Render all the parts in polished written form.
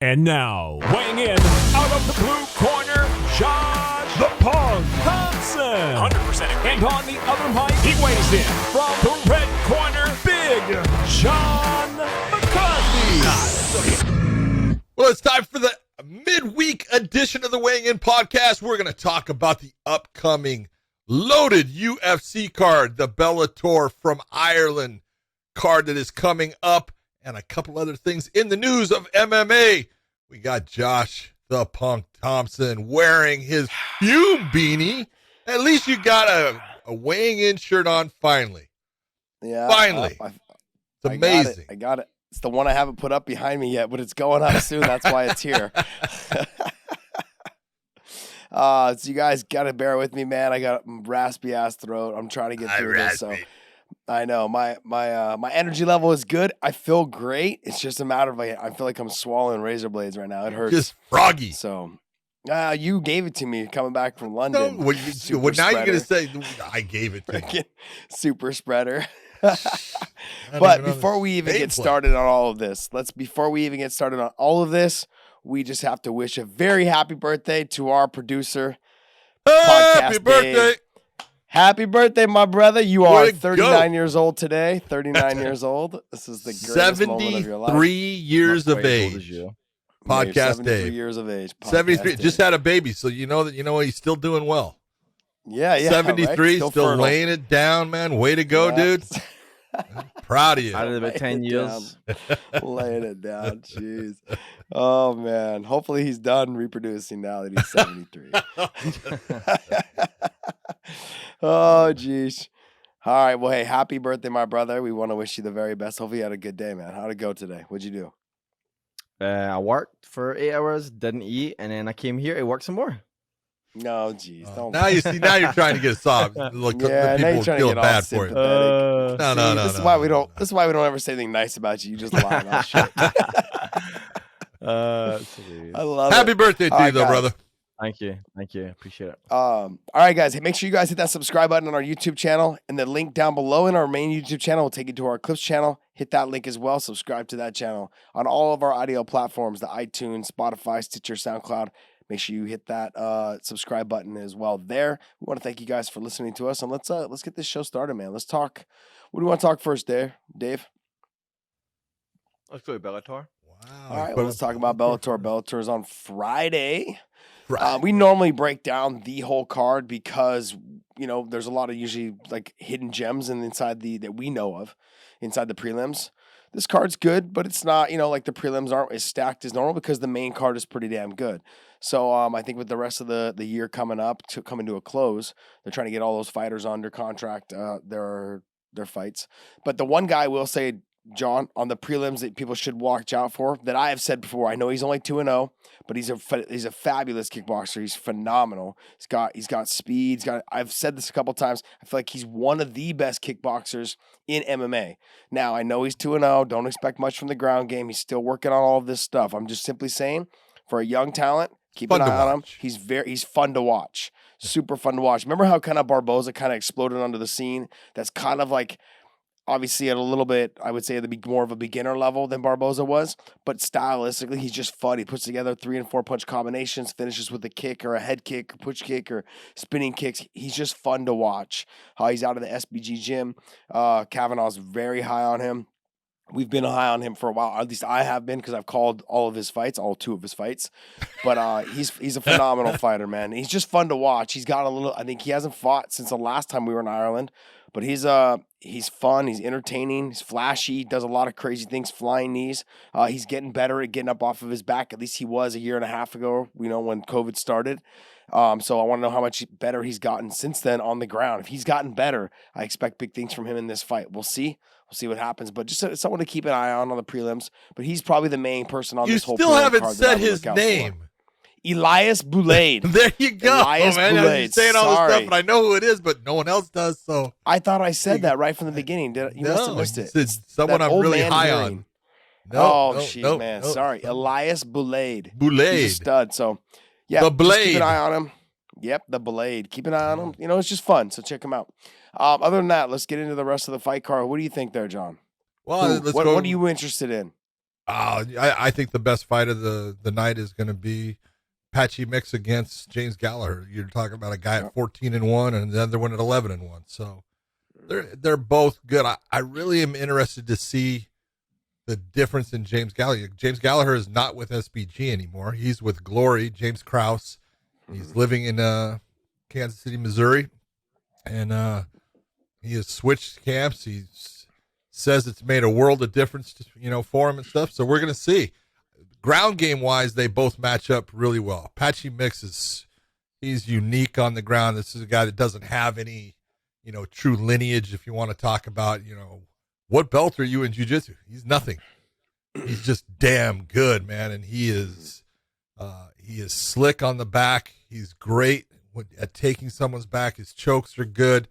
And now, weighing in out of the blue corner, Josh the Punk Thompson. 100%. And on the other mic, he weighs in from the red corner, Big John McCarthy. Well, it's time for the midweek edition of the Weighing In podcast. We're going to talk about the upcoming loaded UFC card, the Bellator from Ireland card that is coming up, and a couple other things in the news of MMA. We got Josh the Punk Thompson wearing his fume beanie. At least you got a weighing in shirt on finally. Yeah. Finally. It's amazing. I got it. It's the one I haven't put up behind me yet, but it's going up soon. That's why it's here. So you guys got to bear with me, man. I got a raspy ass throat. I'm trying to get through this. So I know my energy level is good. I feel great. It's just a matter of I feel like I'm swallowing razor blades right now. It hurts. Just froggy. So you gave it to me coming back from London. Now you're going to say I gave it to you. Super spreader. But before we even get started on all of this, we just have to wish a very happy birthday to our producer. Happy birthday. Dave. Happy birthday, my brother. You are 39 years old today. 39 years old. This is the greatest moment of your life. 73 years of age. Podcast 73 Dave. Years of age. 73. Just had a baby, so you know he's still doing well. Yeah. 73, right? still laying it down, man. Way to go, dude. I'm proud of you. Out of about 10 years. Laying it down. Jeez. Oh, man. Hopefully he's done reproducing now that he's 73. Oh, geez. All right. Well, hey, happy birthday, my brother. We want to wish you the very best. Hopefully you had a good day, man. How'd it go today? What'd you do? I worked for 8 hours, didn't eat, and then I came here. I worked some more. No, geez. Don't. Now you're trying to get a sob. Look, yeah, the people feeling bad for you. No. This is why we don't ever say anything nice about you. You just lie about shit. I love Happy birthday to you, though, brother. Thank you. Appreciate it. All right, guys. Hey, make sure you guys hit that subscribe button on our YouTube channel, and the link down below in our main YouTube channel will take you to our Clips channel. Hit that link as well. Subscribe to that channel on all of our audio platforms: the iTunes, Spotify, Stitcher, SoundCloud. Make sure you hit that subscribe button as well there. We want to thank you guys for listening to us, and let's get this show started, man. Let's talk. What do you want to talk first, Dave? Let's go to Bellator. Wow. All right, well, let's talk about Bellator. Bellator is on Friday. We normally break down the whole card because, there's a lot of usually like hidden gems inside that we know of inside the prelims. This card's good, but it's not, like the prelims aren't as stacked as normal because the main card is pretty damn good. So I think with the rest of the year coming to a close, they're trying to get all those fighters under contract, their fights. But the one guy I will say, John, on the prelims that people should watch out for, that I have said before, I know he's only 2-0, but he's a fabulous kickboxer. He's phenomenal. He's got speed. I've said this a couple times. I feel like he's one of the best kickboxers in MMA. Now, I know he's 2-0. Don't expect much from the ground game. He's still working on all of this stuff. I'm just simply saying, for a young talent, keep an eye on him. He's fun to watch. Super fun to watch. Remember how kind of Barboza kind of exploded onto the scene? That's kind of like, obviously at a little bit, I would say, more of a beginner level than Barboza was, but stylistically, he's just fun. He puts together 3 and 4 punch combinations, finishes with a kick or a head kick or push kick or spinning kicks. He's just fun to watch. He's out of the SBG gym. Kavanaugh's very high on him. We've been high on him for a while. At least I have been because I've called all 2 of his fights. But he's a phenomenal fighter, man. He's just fun to watch. He's got I think he hasn't fought since the last time we were in Ireland. But he's fun, he's entertaining, he's flashy, does a lot of crazy things, flying knees. He's getting better at getting up off of his back. At least he was a year and a half ago, when COVID started. So I want to know how much better he's gotten since then on the ground. If he's gotten better, I expect big things from him in this fight. We'll see. We'll see what happens. But just someone to keep an eye on the prelims. But he's probably the main person on this whole prelim card. You still haven't said his name. Elias Boulade. There you go, Elias man. Boulade. I'm saying all this stuff, and I know who it is, but no one else does. So I thought I said that right from the beginning. You must have missed it. It's someone I'm really high on. Man. Sorry. Elias Boulade. Boulade. He's a stud. So, yeah. The Blade. Keep an eye on him. Yep, the Blade. Keep an eye on him. It's just fun. So check him out. Other than that, let's get into the rest of the fight card. What do you think there, John? Well, what are you interested in? I think the best fight of the night is going to be Patchy Mix against James Gallagher. You're talking about a guy at 14-1 and the other one at 11-1. So they're both good. I really am interested to see the difference in James Gallagher. James Gallagher is not with SBG anymore. He's with Glory, James Krause. He's living in Kansas City, Missouri, and he has switched camps. He says it's made a world of difference, for him and stuff. So we're going to see. Ground game wise, they both match up really well. Patchy Mix he's unique on the ground. This is a guy that doesn't have any, true lineage. If you want to talk about, what belt are you in jiu-jitsu? He's nothing. He's just damn good, man. And he is slick on the back. He's great at taking someone's back. His chokes are good.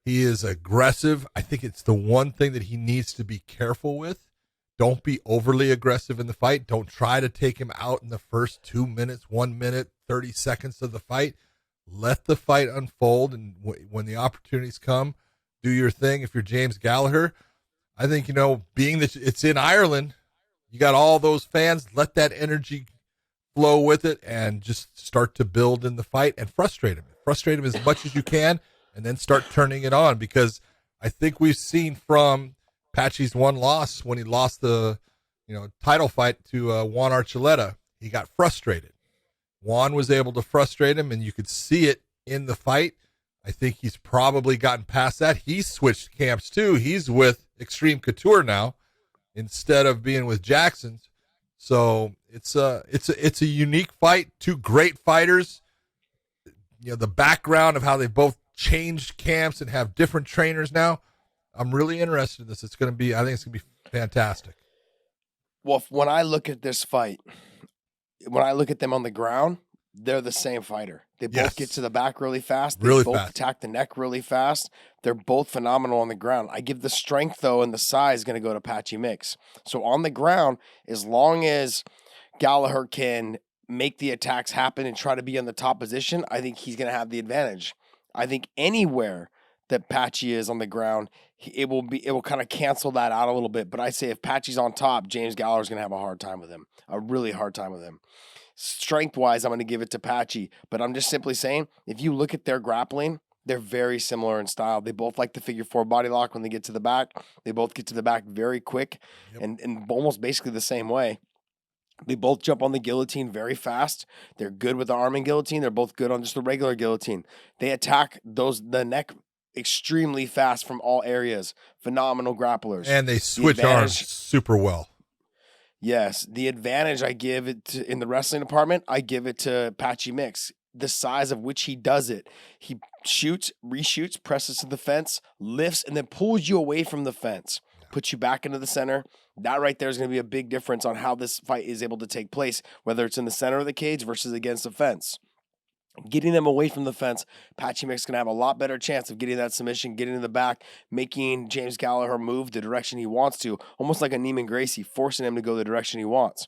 He is aggressive. I think it's the one thing that he needs to be careful with. Don't be overly aggressive in the fight. Don't try to take him out in the first 2 minutes, 1 minute, 30 seconds of the fight. Let the fight unfold, and when the opportunities come, do your thing. If you're James Gallagher, I think, being that it's in Ireland, you got all those fans, let that energy flow with it and just start to build in the fight and frustrate him. Frustrate him as much as you can and then start turning it on, because I think we've seen from Patchy's one loss when he lost the, title fight to Juan Archuleta, he got frustrated. Juan was able to frustrate him, and you could see it in the fight. I think he's probably gotten past that. He's switched camps too. He's with Extreme Couture now instead of being with Jackson's. So it's a unique fight. Two great fighters. The background of how they both changed camps and have different trainers now. I'm really interested in this. I think it's going to be fantastic. Well, when I look at this fight, when I look at them on the ground, they're the same fighter. They both get to the back really fast. They both attack the neck really fast. They're both phenomenal on the ground. I give the strength, though, and the size going to go to Patchy Mix. So on the ground, as long as Gallagher can make the attacks happen and try to be in the top position, I think he's going to have the advantage. I think anywhere that Patchy is on the ground, it will kind of cancel that out a little bit. But I say if Patchy's on top, James Gallagher's going to have a hard time with him, a really hard time with him. Strength-wise, I'm going to give it to Patchy, but I'm just simply saying, if you look at their grappling, they're very similar in style. They both like the figure four body lock when they get to the back. They both get to the back very quick and almost basically the same way. They both jump on the guillotine very fast. They're good with the arm and guillotine. They're both good on just the regular guillotine. They attack the neck extremely fast from all areas. Phenomenal grapplers. And they switch arms super well. Yes. The advantage I give it in the wrestling department, I give it to Patchy Mix. The size of which he does it. He shoots, reshoots, presses to the fence, lifts, and then pulls you away from the fence. Puts you back into the center. That right there is going to be a big difference on how this fight is able to take place, whether it's in the center of the cage versus against the fence. Getting them away from the fence, Patchy Mix is going to have a lot better chance of getting that submission, getting in the back, making James Gallagher move the direction he wants to, almost like a Neiman Gracie, forcing him to go the direction he wants.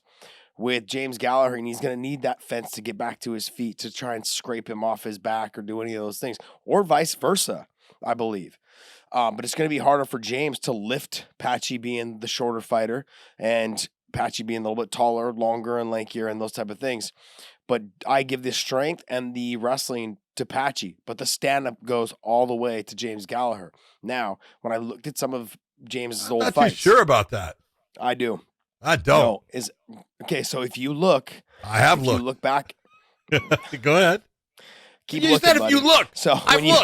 With James Gallagher, and he's going to need that fence to get back to his feet to try and scrape him off his back or do any of those things, or vice versa, I believe. But it's going to be harder for James to lift, Patchy being the shorter fighter and Patchy being a little bit taller, longer, and lankier and those type of things. But I give the strength and the wrestling to Patchy, but the stand-up goes all the way to James Gallagher. Now, when I looked at some of James's old fights... I'm not too sure about that. I do. I don't. Okay, so if you look... I have looked. You look back... Go ahead. Keep you looking, said if buddy. you look. So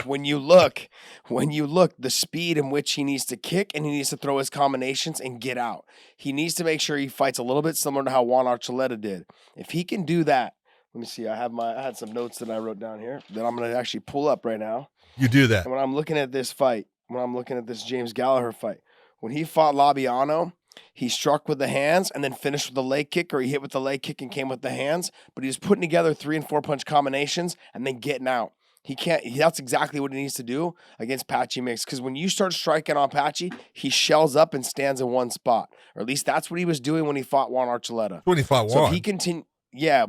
when you look, the speed in which he needs to kick and he needs to throw his combinations and get out. He needs to make sure he fights a little bit similar to how Juan Archuleta did. If he can do that, let me see. I had some notes that I wrote down here that I'm going to actually pull up right now. You do that. And when I'm looking at this fight, when I'm looking at this James Gallagher fight, when he fought Labiano, he struck with the hands and then finished with a leg kick, or he hit with the leg kick and came with the hands, but he was putting together 3 and 4 punch combinations and then getting out. That's exactly what he needs to do against Patchy Mix, because when you start striking on Patchy, he shells up and stands in one spot, or at least that's what he was doing when he fought Juan Archuleta. When he fought Juan. So he continued. Yeah,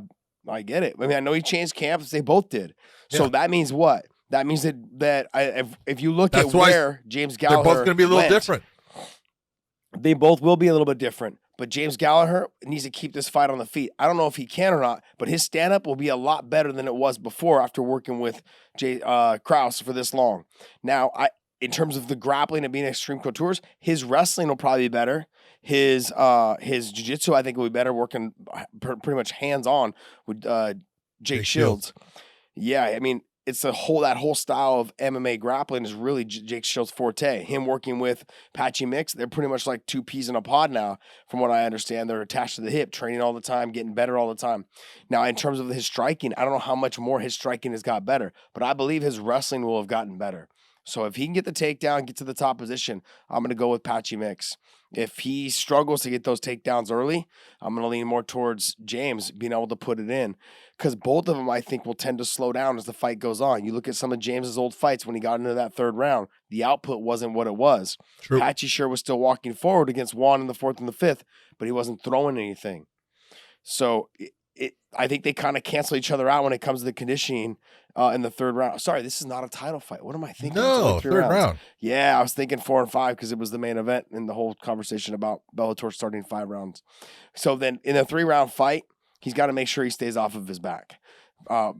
I get it. I mean, I know he changed camps. They both did. So that means what? That means that if you look at where James Gallagher they're both going to be a little different. They both will be a little bit different. But James Gallagher needs to keep this fight on the feet. I don't know if he can or not, but his stand-up will be a lot better than it was before after working with Krause for this long. Now, in terms of the grappling and being extreme coutures, his wrestling will probably be better. His jiu-jitsu, I think, will be better, working pretty much hands-on with Jake Shields. Yeah, I mean, it's that whole style of MMA grappling is really Jake Shields' forte. Him working with Patchy Mix, they're pretty much like two peas in a pod now, from what I understand. They're attached to the hip, training all the time, getting better all the time. Now, in terms of his striking, I don't know how much more his striking has got better, but I believe his wrestling will have gotten better. So if he can get the takedown, get to the top position, I'm going to go with Patchy Mix. If he struggles to get those takedowns early, I'm going to lean more towards James being able to put it in, because both of them, I think, will tend to slow down as the fight goes on. You look at some of James's old fights when he got into that third round, the output wasn't what it was. True. Patchy sure was still walking forward against Juan in the fourth and the fifth, but he wasn't throwing anything. So I think they kind of cancel each other out when it comes to the conditioning in the third round. Sorry, this is not a title fight. What am I thinking? No, third round. Yeah, I was thinking 4 and 5 because it was the main event in the whole conversation about Bellator starting 5 rounds. So then in a 3-round fight, he's got to make sure he stays off of his back.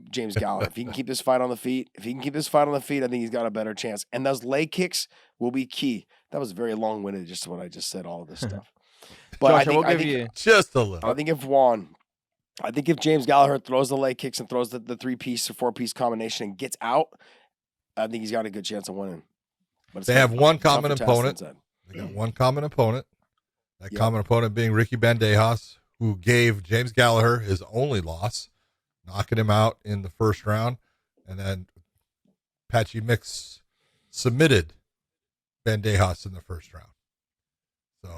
James Gallagher. If he can keep this fight on the feet, I think he's got a better chance. And those leg kicks will be key. That was very long-winded, just what I just said, all of this stuff. But Josh, I think just a little. I think if James Gallagher throws the leg kicks and throws the 3-piece or 4-piece combination and gets out, I think he's got a good chance of winning. But they have one common opponent. They got one common opponent. That common opponent being Ricky Bandejas, who gave James Gallagher his only loss, knocking him out in the first round. And then Patchy Mix submitted Bandejas in the first round. So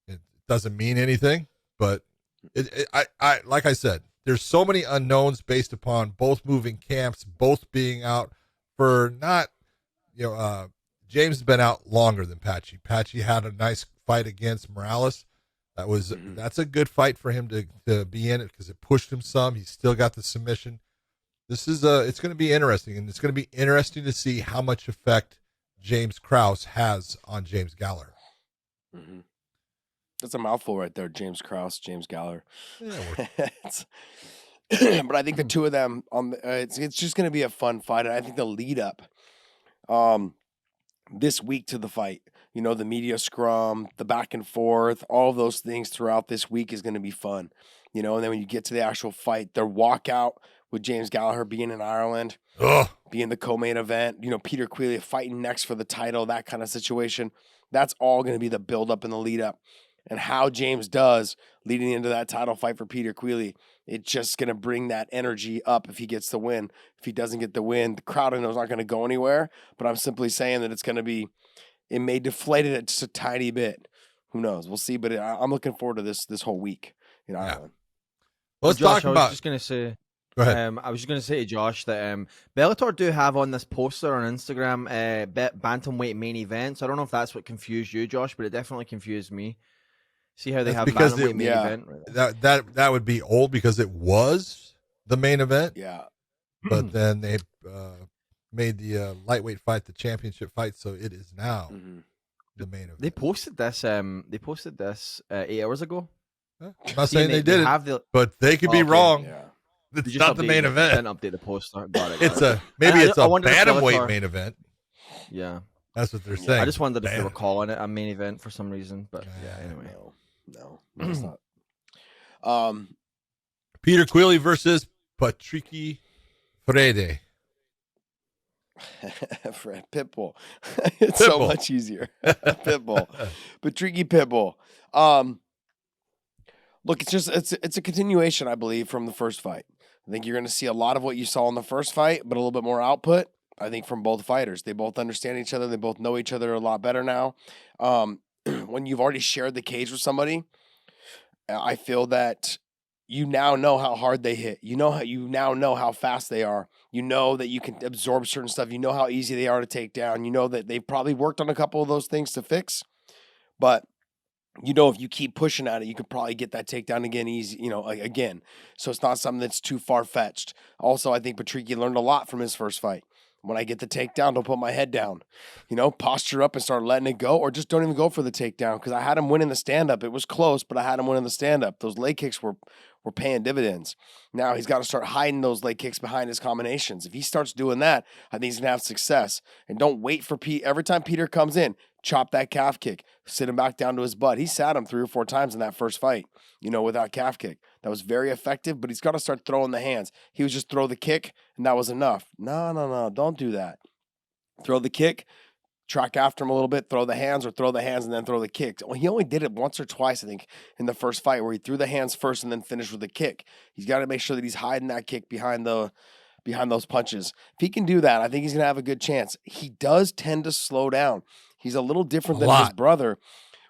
it doesn't mean anything, but I like I said, there's so many unknowns based upon both moving camps, both being out for not, James has been out longer than Patchy. Patchy had a nice fight against Morales. That's a good fight for him to be in it because it pushed him some. He's still got the submission. This is it's going to be interesting, and it's going to be interesting to see how much effect James Krause has on James Gallagher. Mm-hmm. That's a mouthful right there, James Krause, James Gallagher. Yeah, but I think the two of them, it's just going to be a fun fight. And I think the lead up this week to the fight, the media scrum, the back and forth, all of those things throughout this week is going to be fun. And then when you get to the actual fight, their walkout with James Gallagher being in Ireland, being the co-main event, Peter Queally fighting next for the title, that kind of situation. That's all going to be the build-up and the lead-up. And how James does leading into that title fight for Peter Queally, it's just going to bring that energy up if he gets the win. If he doesn't get the win, the crowd I know is not going to go anywhere. But I'm simply saying that it's going to be, it may deflate it just a tiny bit. Who knows? We'll see. But I'm looking forward to this whole week in Ireland. Well, let's Josh, talk about. I was just going to say. Go ahead. I was just going to say to Josh that Bellator do have on this poster on Instagram bantamweight main events. I don't know if that's what confused you, Josh, but it definitely confused me. See how they have bantamweight main event? That would be old because it was the main event. Yeah. But then they made the lightweight fight the championship fight, so it is now the main event. They posted this 8 hours ago. I'm not saying they did it, but they could be wrong. Yeah. It's not the main event. Didn't update the poster. Got it. It's a bantamweight main event. Yeah, that's what they're saying. I just wondered if they were calling it a main event for some reason, but anyway. No, it's not. Peter Queally versus Patricky Frede. Pitbull. It's so much easier. Pitbull. Patricky Pitbull. Look, it's a continuation, I believe, from the first fight. I think you're going to see a lot of what you saw in the first fight, but a little bit more output, I think, from both fighters. They both understand each other. They both know each other a lot better now. When you've already shared the cage with somebody, I feel that you now know how hard they hit. You now know how fast they are. You know that you can absorb certain stuff. You know how easy they are to take down. You know that they've probably worked on a couple of those things to fix, but if you keep pushing at it, you could probably get that takedown again easy, again. So it's not something that's too far-fetched. Also, I think Patricky learned a lot from his first fight. When I get the takedown, don't put my head down. Posture up and start letting it go, or just don't even go for the takedown, because I had him winning the stand-up. It was close, but I had him winning the stand-up. Those leg kicks were paying dividends. Now he's got to start hiding those leg kicks behind his combinations. If he starts doing that, I think he's going to have success. And don't wait for Pete. Every time Peter comes in, chop that calf kick, sit him back down to his butt. He sat him 3 or 4 times in that first fight, with that calf kick. That was very effective, but he's got to start throwing the hands. He was just throw the kick, and that was enough. No, don't do that. Throw the kick, track after him a little bit, throw the hands, or throw the hands and then throw the kick. Well, he only did it once or twice, I think, in the first fight, where he threw the hands first and then finished with the kick. He's got to make sure that he's hiding that kick behind those punches. If he can do that, I think he's going to have a good chance. He does tend to slow down. He's a little different than his brother,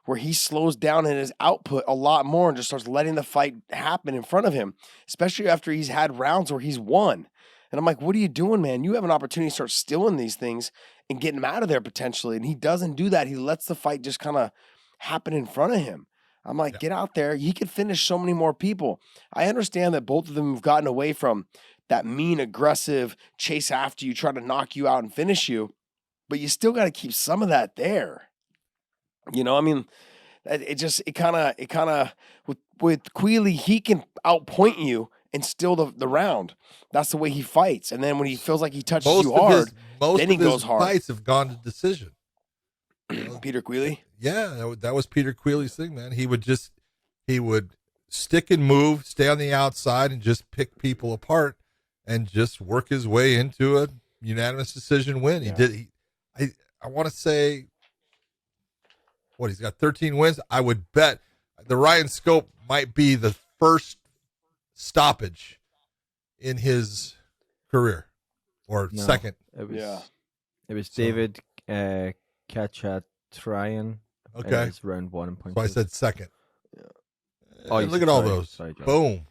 where he slows down in his output a lot more and just starts letting the fight happen in front of him, especially after he's had rounds where he's won. And I'm like, what are you doing, man? You have an opportunity to start stealing these things and getting him out of there potentially. And he doesn't do that. He lets the fight just kind of happen in front of him. I'm like, Get out there. He could finish so many more people. I understand that both of them have gotten away from that mean, aggressive chase after you, try to knock you out and finish you, but you still got to keep some of that there. It kind of with Queally, he can outpoint you and steal the round. That's the way he fights. And then when he feels like he touches you hard, then he goes hard. Most of his fights have gone to decision. Peter Queally? Yeah, that was Peter Queally's thing, man. He would stick and move, stay on the outside, and just pick people apart and just work his way into a unanimous decision win. I want to say, he's got 13 wins. I would bet the Ryan Scope might be the first stoppage in his career, or second. It was David Kachaturian. Okay. It's round 1 in points. So I said second. Oh, look at all those. Sorry, John. Boom.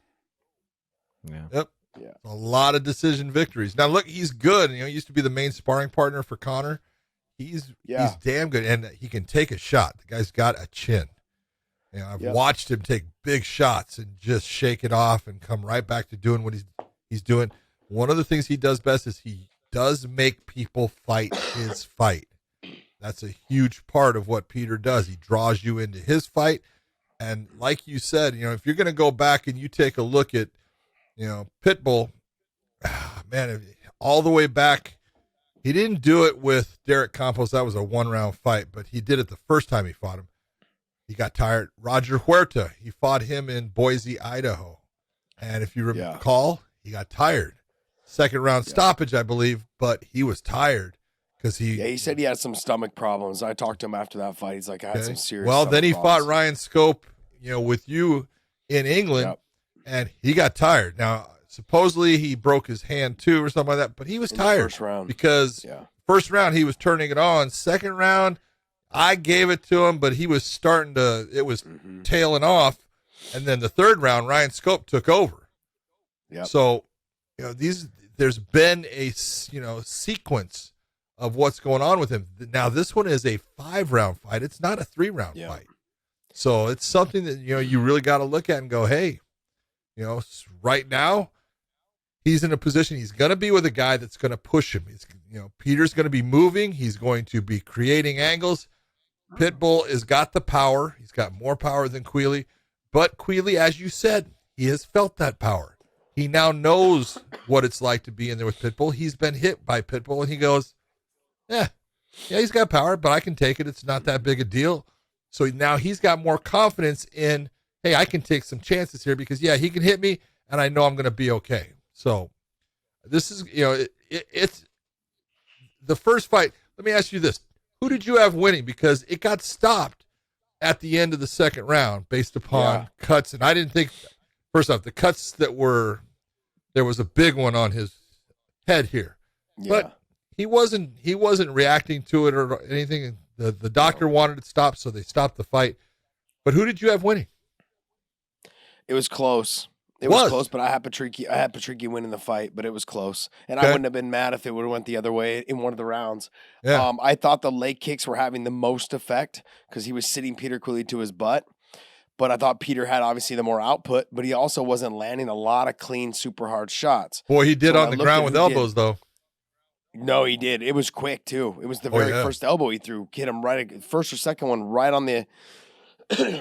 Yeah. Yep. Yeah. A lot of decision victories. Now look, he's good. He used to be the main sparring partner for Conor. He's damn good, and he can take a shot. The guy's got a chin. I've watched him take big shots and just shake it off and come right back to doing what he's doing. One of the things he does best is he does make people fight his fight. That's a huge part of what Peter does. He draws you into his fight. And like you said, if you're going to go back and you take a look at, Pitbull, man, all the way back, he didn't do it with Derek Campos. That was a 1-round fight, but he did it the first time he fought him. He got tired. Roger Huerta, he fought him in Boise, Idaho. And if you recall, he got tired. Second round stoppage, I believe, but he was tired because he said he had some stomach problems. I talked to him after that fight. He's like, I had some serious then he problems. fought Ryan Scope, with you in England, and he got tired. Now, supposedly he broke his hand too or something like that, but he was tired first round. Because first round he was turning it on. Second round, I gave it to him, but he was it was tailing off. And then the third round, Ryan Scope took over. Yeah. So, there's been a, sequence of what's going on with him. Now, this one is a 5-round fight. It's not a 3-round fight. So it's something that, you really got to look at and go, hey, right now he's in a position, he's going to be with a guy that's going to push him. He's, Peter's going to be moving. He's going to be creating angles. Pitbull has got the power. He's got more power than Queally. But Queally, as you said, he has felt that power. He now knows what it's like to be in there with Pitbull. He's been hit by Pitbull, and he goes, yeah, he's got power, but I can take it. It's not that big a deal. So now he's got more confidence in, hey, I can take some chances here because, he can hit me, and I know I'm going to be okay. So this is, it's the first fight. Let me ask you this. Who did you have winning? Because it got stopped at the end of the second round based upon cuts. And I didn't think, first off, the cuts there was a big one on his head here. Yeah. But he wasn't reacting to it or anything. The doctor wanted it stopped, so they stopped the fight. But who did you have winning? It was close. It was close, but I had Patricky winning the fight, but it was close. And I wouldn't have been mad if it would have went the other way in one of the rounds. Yeah. I thought the leg kicks were having the most effect because he was sitting Peter Queally to his butt. But I thought Peter had obviously the more output, but he also wasn't landing a lot of clean, super hard shots. Boy, he did on the ground with elbows, though. No, he did. It was quick too. It was the very first elbow he threw. Hit him right, first or second one, right on the,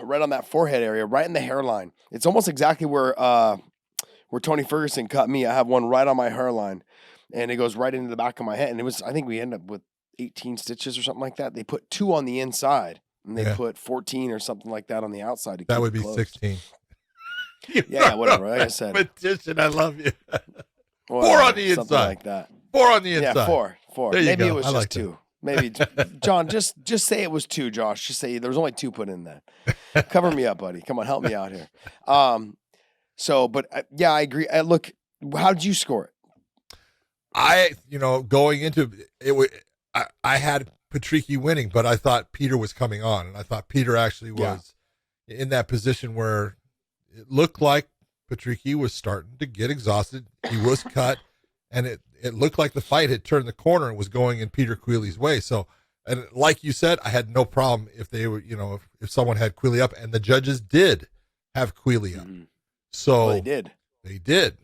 right on that forehead area, right in the hairline. It's almost exactly where Tony Ferguson cut me. I have one right on my hairline, and it goes right into the back of my head. And it was, I think we ended up with 18 stitches or something like that. They put 2 on the inside, and they put 14 or something like that on the outside. That would be closed. 16. Yeah, whatever. Like I said, competition. I love you. 4 Whatever, on the inside, like that. 4 on the inside. Yeah, 4. There you Maybe go. it was I just like 2. Maybe John, just say it was 2, Josh. Just say there was only 2 put in there. Cover me up, buddy. Come on, help me out here. Yeah, I agree. Look, how did you score it? Going into it, I had Patricky winning, but I thought Peter was coming on, and I thought Peter actually was in that position where it looked like Patricky was starting to get exhausted. He was cut, and it looked like the fight had turned the corner and was going in Peter Quealy's way. So, and like you said, I had no problem if they were, if someone had Quealy up, and the judges did have Quealy up. Mm-hmm. So they did. They did.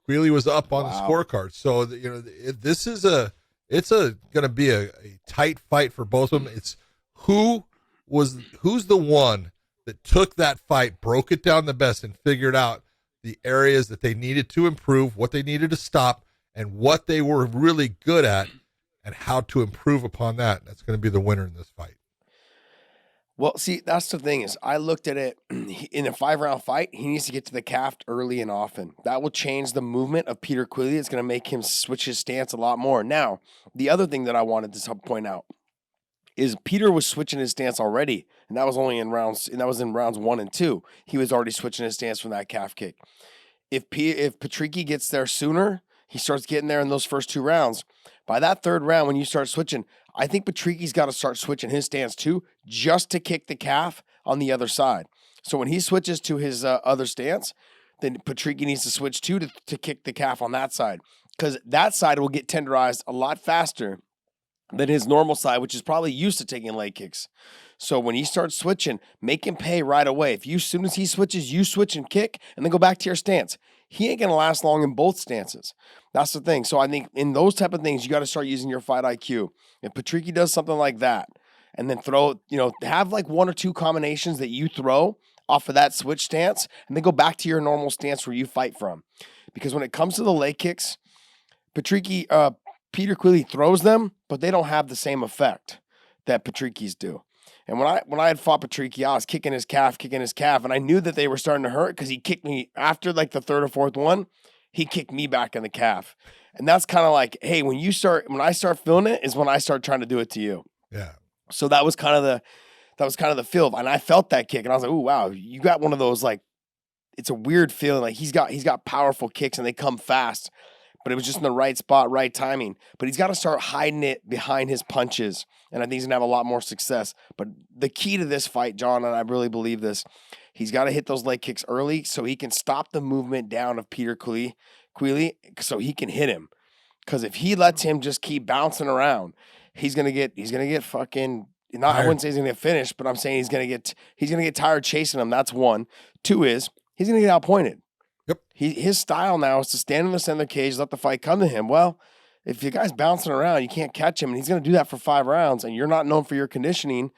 Quealy was up on the scorecard. So this is going to be a tight fight for both of them. It's who's the one that took that fight, broke it down the best, and figured out the areas that they needed to improve, what they needed to stop, and what they were really good at, and how to improve upon that. That's going to be the winner in this fight. Well, see, that's the thing is I looked at it in a 5-round fight. He needs to get to the calf early and often. That will change the movement of Peter Quealy. It's going to make him switch his stance a lot more. Now, the other thing that I wanted to point out is Peter was switching his stance already, and that was only in rounds 1 and 2. He was already switching his stance from that calf kick. If Patricky gets there sooner, he starts getting there in those first 2 rounds. By that 3rd round, when you start switching, I think Patricky's got to start switching his stance too, just to kick the calf on the other side. So when he switches to his other stance, then Patricky needs to switch too to kick the calf on that side, because that side will get tenderized a lot faster than his normal side, which is probably used to taking leg kicks. So when he starts switching, make him pay right away. As soon as he switches, you switch and kick, and then go back to your stance. He ain't going to last long in both stances. That's the thing. So I think in those type of things, you got to start using your fight IQ. If Patricky does something like that, and then have like 1 or 2 combinations that you throw off of that switch stance, and then go back to your normal stance where you fight from. Because when it comes to the leg kicks, Peter Quealy throws them, but they don't have the same effect that Patricky's do. And when I had fought Patricky, I was kicking his calf, and I knew that they were starting to hurt because he kicked me after like the 3rd or 4th one. He kicked me back in the calf, and that's kind of like, hey, when I start feeling it is when I start trying to do it to you. Yeah. So that was kind of the feel, and I felt that kick, and I was like, oh wow, you got one of those, like, it's a weird feeling. Like he's got powerful kicks and they come fast. But it was just in the right spot, right timing. But he's got to start hiding it behind his punches, and I think he's going to have a lot more success. But the key to this fight, John, and I really believe this, he's got to hit those leg kicks early so he can stop the movement down of Peter Quealy so he can hit him. Because if he lets him just keep bouncing around, he's going to get fucking, I wouldn't say he's going to get finished, but I'm saying he's going to get tired chasing him. That's 1. 2 is he's going to get outpointed. Yep. His style now is to stand in the center of the cage, let the fight come to him. Well, if the guy's bouncing around, you can't catch him, and he's going to do that for 5 rounds, and you're not known for your conditioning,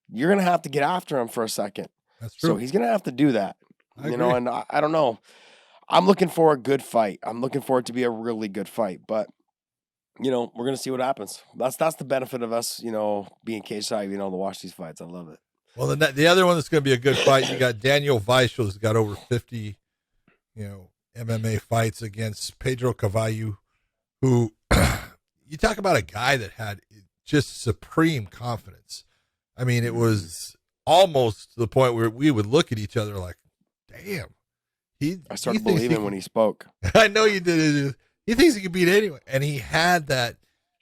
you're going to have to get after him for a second. That's true. So he's going to have to do that. I agree. And I don't know. I'm looking for a good fight. I'm looking for it to be a really good fight, but we're going to see what happens. That's the benefit of us, being cage side, to watch these fights. I love it. Well, the other one that's going to be a good fight, you got Daniel Weichel, who's got over 50 MMA fights against Pedro Carvalho, who you talk about a guy that had just supreme confidence. I mean, it was almost to the point where we would look at each other like, damn. I started believing when he spoke. I know you did. He thinks he could beat anyone. And he had that,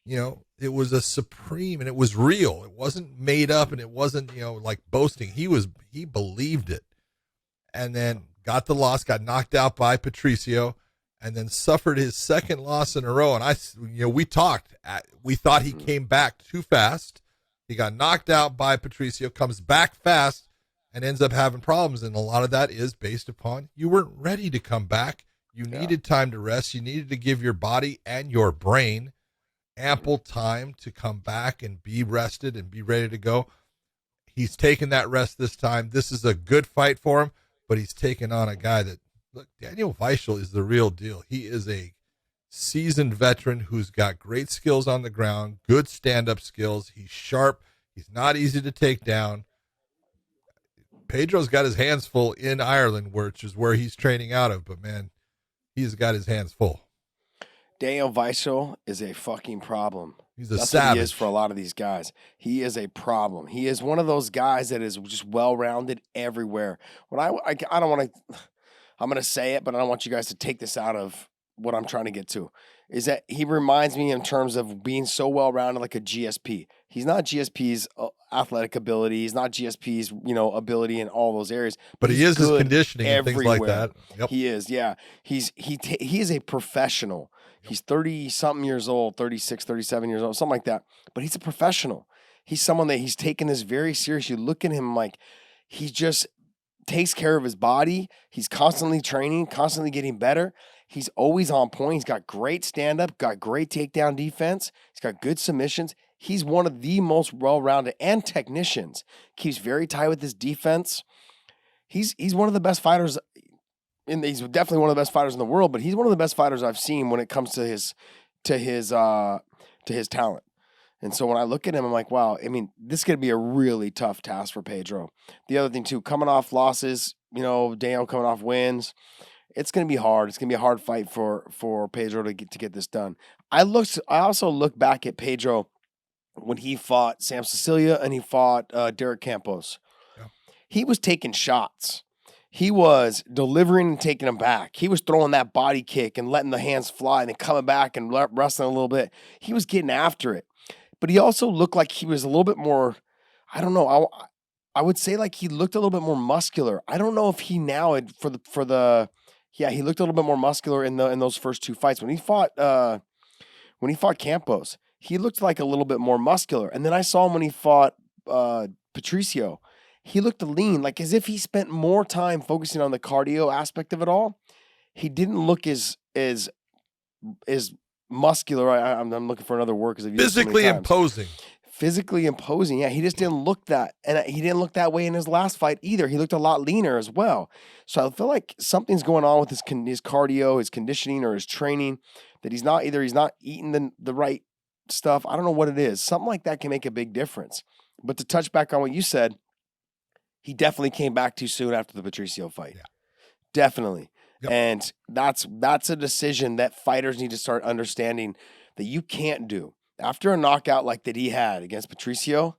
it was a supreme, and it was real. It wasn't made up, and it wasn't, like boasting. He believed it. And then got the loss, got knocked out by Patricio, and then suffered his 2nd loss in a row. And we talked. We thought he came back too fast. He got knocked out by Patricio, comes back fast, and ends up having problems. And a lot of that is based upon you weren't ready to come back. You needed time to rest. You needed to give your body and your brain ample time to come back and be rested and be ready to go. He's taken that rest this time. This is a good fight for him, but he's taken on a guy that, look, Daniel Weichel is the real deal. He is a seasoned veteran who's got great skills on the ground, good stand-up skills. He's sharp. He's not easy to take down. Pedro's got his hands full in Ireland, which is where he's training out of, but man, he's got his hands full. Daniel Weichel is a fucking problem. He's a That's savage. what he is for a lot of these guys. He is a problem. He is one of those guys that is just well-rounded everywhere. When I don't want to, I'm going to say it, but I don't want you guys to take this out of what I'm trying to get to, is that he reminds me in terms of being so well-rounded like a GSP. He's not GSP's athletic ability. He's not GSP's, ability in all those areas. But he is his conditioning and things like that. Yep. He is, yeah. He is a professional. He's 30-something years old, 36, 37 years old, something like that. But he's a professional. He's someone that he's taken this very serious. You look at him like he just takes care of his body. He's constantly training, constantly getting better. He's always on point. He's got great stand-up, got great takedown defense. He's got good submissions. He's one of the most well-rounded and technicians. Keeps very tight with his defense. He's one of the best fighters. And he's definitely one of the best fighters in the world, but he's one of the best fighters I've seen when it comes to his talent. And so when I look at him, I'm like, wow, I mean, this is going to be a really tough task for Pedro. The other thing too, coming off losses, Daniel coming off wins, it's going to be hard. It's going to be a hard fight for Pedro to get this done. I also look back at Pedro when he fought Sam Cecilia and he fought Derek Campos. Yeah. He was taking shots. He was delivering and taking them back. He was throwing that body kick and letting the hands fly and then coming back and wrestling a little bit. He was getting after it. But he also looked like he was a little bit more, I don't know, I would say like he looked a little bit more muscular. I don't know if he now he looked a little bit more muscular in those first two fights. When he fought Campos, he looked like a little bit more muscular. And then I saw him when he fought Patricio. He looked lean, like as if he spent more time focusing on the cardio aspect of it all. He didn't look as muscular. I'm looking for another word because physically imposing. Physically imposing, yeah. He just didn't look that, and he didn't look that way in his last fight either. He looked a lot leaner as well. So I feel like something's going on with his cardio, his conditioning, or his training that he's not eating the right stuff. I don't know what it is. Something like that can make a big difference. But to touch back on what you said, he definitely came back too soon after the Patricio fight. Yeah. Definitely. Yep. And that's a decision that fighters need to start understanding that you can't do. After a knockout like that he had against Patricio,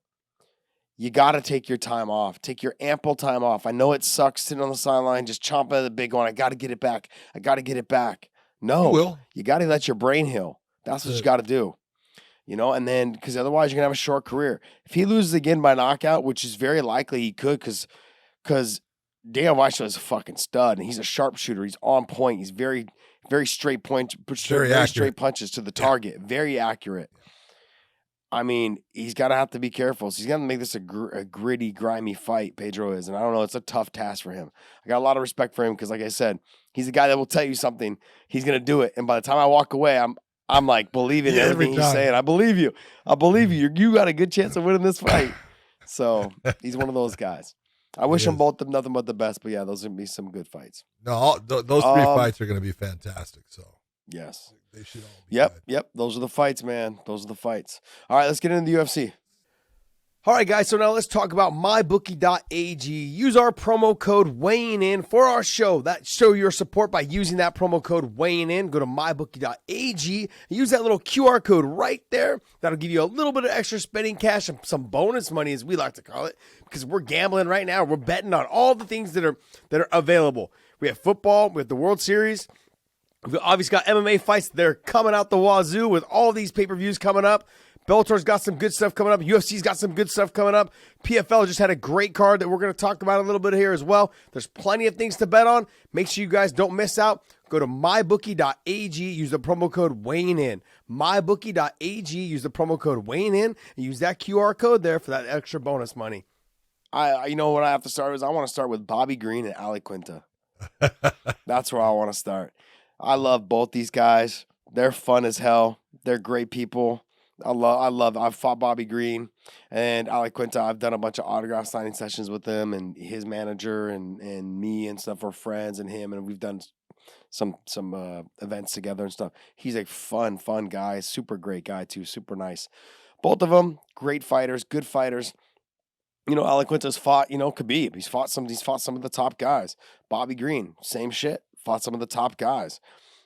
you got to take your time off. Take your ample time off. I know it sucks sitting on the sideline, just chomping at the big one. I got to get it back. No, you got to let your brain heal. That's what you got to do. And then because otherwise you're going to have a short career. If he loses again by knockout, which is very likely he could because Daniel Weichel is a fucking stud and he's a sharpshooter. He's on point. He's very, very straight point, very straight punches to the target. Yeah. Very accurate. I mean, he's got to have to be careful. So he's going to make this a gritty, grimy fight, Pedro is. And I don't know, it's a tough task for him. I got a lot of respect for him because, like I said, he's a guy that will tell you something. He's going to do it. And by the time I walk away, I'm like believing everything he's saying. I believe you. You got a good chance of winning this fight. So he's one of those guys. I wish them both nothing but the best. But yeah, those are going to be some good fights. No, those three fights are going to be fantastic. So yes. They should all be good. Yep. Those are the fights, man. Those are the fights. All right, let's get into the UFC. All right, guys, so now let's talk about mybookie.ag. Use our promo code weighing in for our show. Show your support by using that promo code weighing in. Go to mybookie.ag. Use that little QR code right there. That'll give you a little bit of extra spending cash and some bonus money, as we like to call it, because we're gambling right now. We're betting on all the things that are available. We have football, we have the World Series. We've obviously got MMA fights. They're coming out the wazoo with all these pay-per-views coming up. Bellator's got some good stuff coming up. UFC's got some good stuff coming up. PFL just had a great card that we're going to talk about a little bit here as well. There's plenty of things to bet on. Make sure you guys don't miss out. Go to mybookie.ag. Use the promo code weighing in. Mybookie.ag. Use the promo code weighing in. And use that QR code there for that extra bonus money. You know what I have to start with? I want to start with Bobby Green and Ali Quinta. That's where I want to start. I love both these guys. They're fun as hell. They're great people. I've fought Bobby Green and Ali Quinta. I've done a bunch of autograph signing sessions with him and his manager and me and stuff. We're friends and him, and we've done some events together and stuff. He's a fun guy, super great guy too, super nice. Both of them great fighters, good fighters. Ali Quinta's fought, Khabib. He's fought some of the top guys. Bobby Green, same shit. Fought some of the top guys.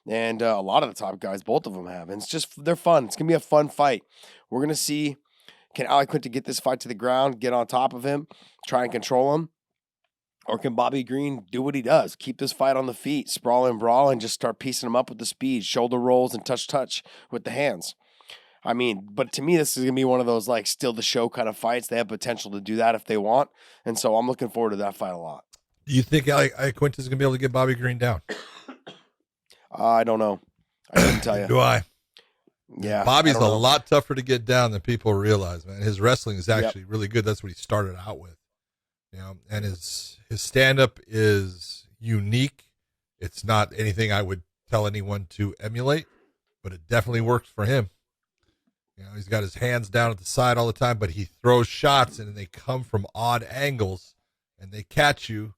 And a lot of the top guys, both of them have. And they're fun. It's going to be a fun fight. We're going to see, can Ali Quinta get this fight to the ground, get on top of him, try and control him? Or can Bobby Green do what he does? Keep this fight on the feet, sprawl and brawl, and just start piecing him up with the speed, shoulder rolls, and touch with the hands. But to me, this is going to be one of those, still the show kind of fights. They have potential to do that if they want. And so I'm looking forward to that fight a lot. Do you think Ali Quinta is going to be able to get Bobby Green down? I don't know. I couldn't tell you. Do I? Yeah. Bobby's a lot tougher to get down than people realize, man. His wrestling is actually really good. That's what he started out with. And his stand-up is unique. It's not anything I would tell anyone to emulate, but it definitely works for him. He's got his hands down at the side all the time, but he throws shots and they come from odd angles and they catch you,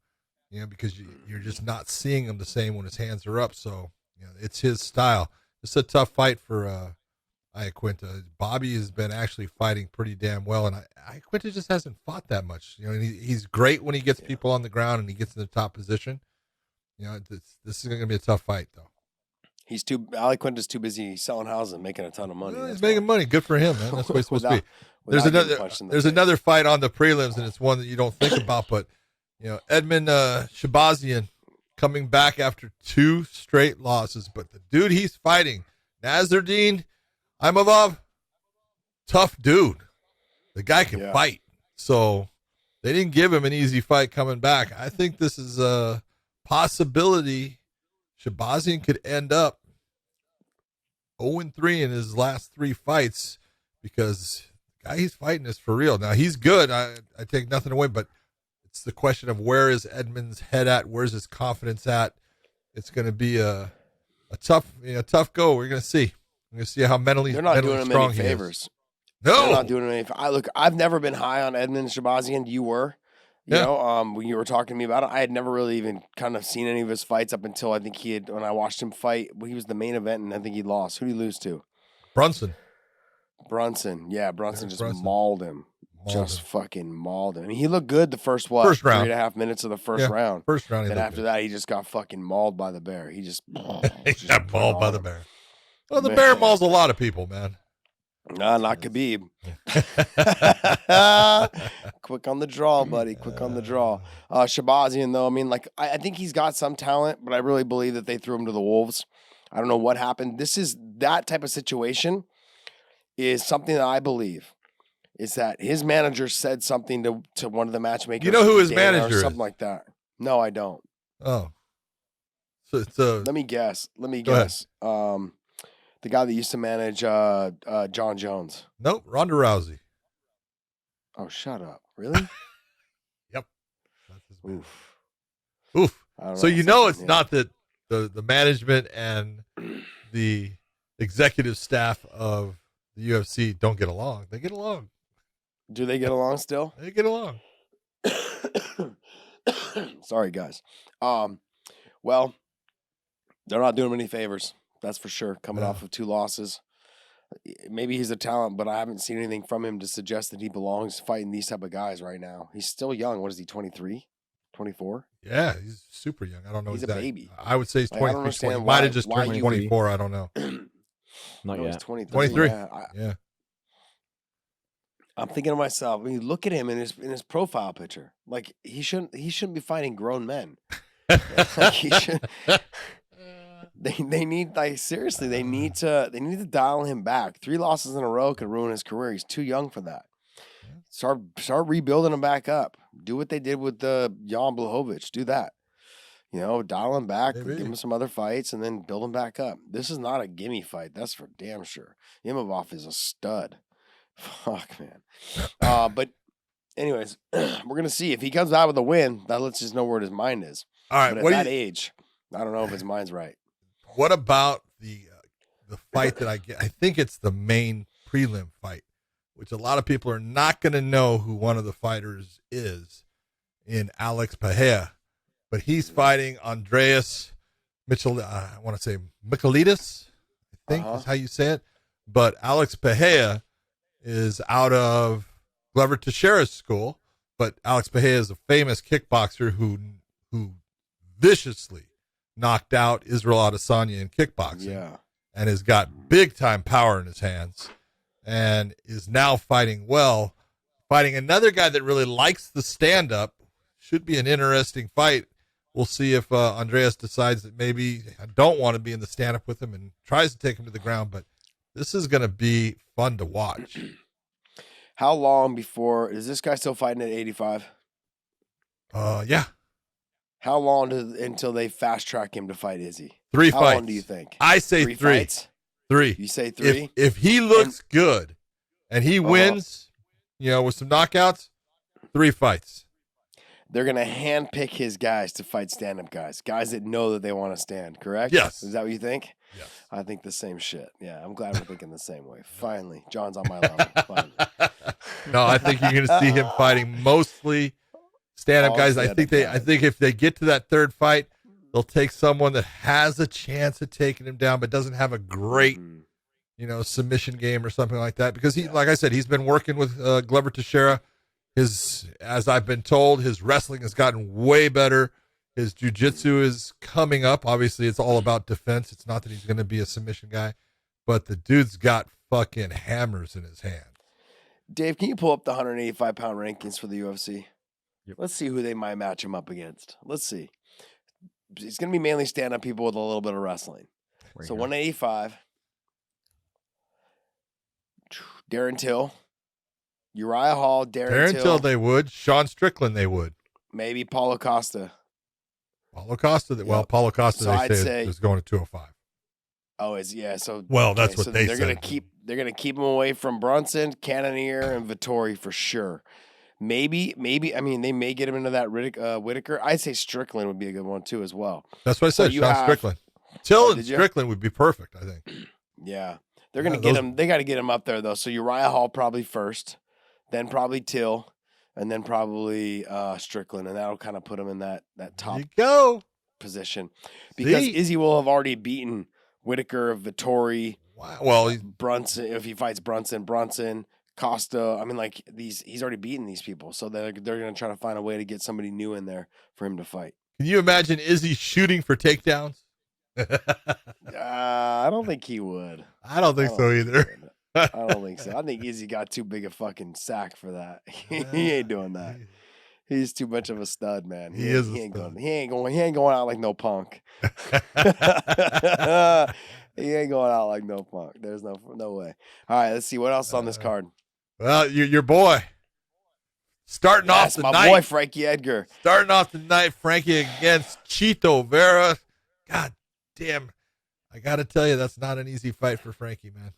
because you're just not seeing him the same when his hands are up. So, it's his style. It's a tough fight for Iaquinta. Bobby has been actually fighting pretty damn well, and Iaquinta just hasn't fought that much. And he's great when he gets people on the ground and he gets in the top position. This is going to be a tough fight, though. Ali Quinta's too busy selling houses and making a ton of money. Well, he's making money. Good for him, man. That's what he's supposed to be. There's another fight on the prelims, and it's one that you don't think about, but Edmund Shabazian coming back after 2 straight losses, but the dude he's fighting, Nasruddin Imavov, tough dude. The guy can fight. So they didn't give him an easy fight coming back. I think this is a possibility. Shabazian could end up 0-3 in his last 3 fights because the guy he's fighting is for real. Now, he's good. I take nothing away, but it's the question of where is Edmund's head at? Where's his confidence at? It's going to be a tough go. We're going to see. We're going to see how mentally strong he is. They're not doing him any favors. No. They're not doing him any. I've never been high on Edmund Shabazian. You were. When you were talking to me about it, I had never really even kind of seen any of his fights up until I think when I watched him fight, he was the main event, and I think he lost. Who did he lose to? Brunson. Yeah, Brunson just mauled him. Fucking mauled him. I mean, he looked good the first round. 3.5 minutes of the first round. First round. Then after that, he just got fucking mauled by the bear. He got mauled by the bear. Well, the bear mauls a lot of people, man. Nah, not Khabib. Quick on the draw, buddy. Quick on the draw. Shabazian, though, I think he's got some talent, but I really believe that they threw him to the wolves. I don't know what happened. That type of situation is something that I believe is that his manager said something to one of the matchmakers. You know who his manager is? Something like that. No, I don't. Oh. So let me guess. The guy that used to manage John Jones. Nope, Ronda Rousey. Oh, shut up. Really? Yep. Oof. So it's not that the management and the executive staff of the UFC don't get along. They get along. Do they get along still? They get along. Sorry, guys. Well, they're not doing him any favors. That's for sure. Coming off of 2 losses. Maybe he's a talent, but I haven't seen anything from him to suggest that he belongs fighting these type of guys right now. He's still young. What is he, 23? 24? Yeah, he's super young. I don't know. He's a baby. I would say he's 23. He might have just turned 24. I don't know. Not yet. He's 23. 23. Yeah. I'm thinking to myself, look at him in his profile picture. Like he shouldn't be fighting grown men. He should. They need seriously. They need to dial him back. 3 losses in a row could ruin his career. He's too young for that. Start rebuilding him back up. Do what they did with Jan Blachowicz. Do that. Dial him back, give him some other fights, and then build him back up. This is not a gimme fight. That's for damn sure. Imavov is a stud. Fuck, man. But anyways, we're gonna see if he comes out with a win. That lets us know where his mind is. All right. But at that age, I don't know if his mind's right. What about the fight that I think it's the main prelim fight, which a lot of people are not going to know who one of the fighters is in Alex Pereira. But he's fighting Andreas I want to say Michailidis, I think is how you say it. But Alex Pereira is out of Glover Teixeira's school. But Alex Pereira is a famous kickboxer who viciously knocked out Israel Adesanya in kickboxing and has got big-time power in his hands and is now fighting another guy that really likes the stand-up. Should be an interesting fight. We'll see if Andreas decides that maybe I don't want to be in the stand-up with him and tries to take him to the ground, but this is going to be fun to watch. How long before, is this guy still fighting at 85? Yeah. How long until they fast-track him to fight Izzy? 3 How fights. long do you think? I say 3. Fights? 3. You say 3? If he looks good and he wins, with some knockouts, 3 fights. They're going to handpick his guys to fight stand-up guys that know that they want to stand, correct? Yes. Is that what you think? Yes. I think the same shit. Yeah, I'm glad we're thinking the same way. Finally, John's on my level. Finally. No, I think you're going to see him fighting mostly stand-up guys. I think if they get to that 3rd fight, they'll take someone that has a chance of taking him down, but doesn't have a great, submission game or something like that. Because like I said, he's been working with Glover Teixeira. As I've been told, his wrestling has gotten way better. His jiu-jitsu is coming up. Obviously, it's all about defense. It's not that he's going to be a submission guy, but the dude's got fucking hammers in his hand. Dave, can you pull up the 185-pound rankings for the UFC? Yep. Let's see who they might match him up against. Let's see. It's going to be mainly stand-up people with a little bit of wrestling. So 185. Darren Till. Uriah Hall, Darren Till they would. Sean Strickland they would. Maybe Paulo Costa. Paulo Costa, Paulo Costa so they say is going to 205. Oh, so that's what they said. They're gonna keep him away from Brunson, Cannonier, and Vettori for sure. Maybe. I mean, they may get him into that Whitaker. I'd say Strickland would be a good one too, as well. That's what I said. Sean Strickland, Till and Strickland would be perfect, I think. Yeah, they're gonna get him. They got to get him up there though. So Uriah Hall probably first, then probably and then probably Strickland, and that'll kind of put him in that top position because Izzy will have already beaten Whitaker, Vettori. Wow. Well, Brunson, if he fights Brunson, Costa. I mean, like he's already beaten these people, so they're going to try to find a way to get somebody new in there for him to fight. Can you imagine Izzy shooting for takedowns? I don't think he would. I don't think so either. I don't think so. I think Izzy got too big a fucking sack for that. He ain't doing that. He's too much of a stud, man. He ain't going out like no punk. He ain't going out like no punk. There's no way. All right, let's see what else is on this card. Well, your boy. Starting off the night. My boy, Frankie Edgar. Starting off the night, Frankie against Chito Vera. God damn. I got to tell you, that's not an easy fight for Frankie, man.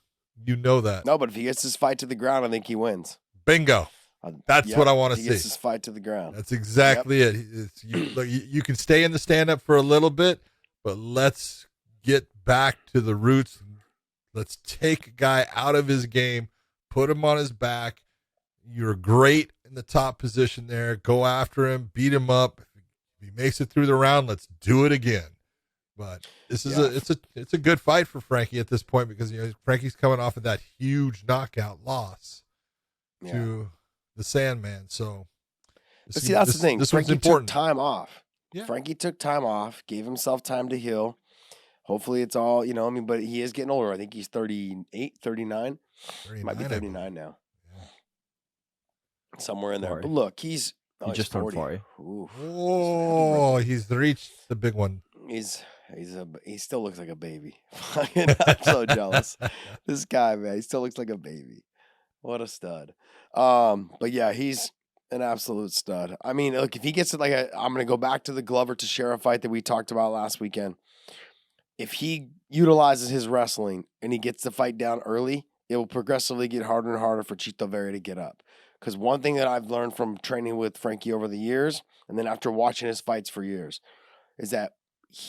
You know that. No, but if he gets his fight to the ground, I think he wins. Bingo. That's what I want to see. He gets his fight to the ground. That's exactly it. You can stay in the stand-up for a little bit, but let's get back to the roots. Let's take a guy out of his game, put him on his back. You're great in the top position there. Go after him, beat him up. If he makes it through the round, let's do it again. But this is it's a good fight for Frankie at this point because Frankie's coming off of that huge knockout loss to the Sandman. So that's the thing. Frankie took time off. Yeah. Frankie took time off, gave himself time to heal. Hopefully it's all, but he is getting older. I think he's 38, 39. Might be 39 now. Yeah. Somewhere in there. But look, he just turned 40. Oh, he's reached the big one. He still looks like a baby. I'm so jealous. This guy, man, he still looks like a baby. What a stud. But yeah, he's an absolute stud. I mean, look, if he gets it I'm going to go back to the Glover Teixeira fight that we talked about last weekend. If he utilizes his wrestling and he gets the fight down early, it will progressively get harder and harder for Chito Vera to get up. Because one thing that I've learned from training with Frankie over the years, and then after watching his fights for years, is that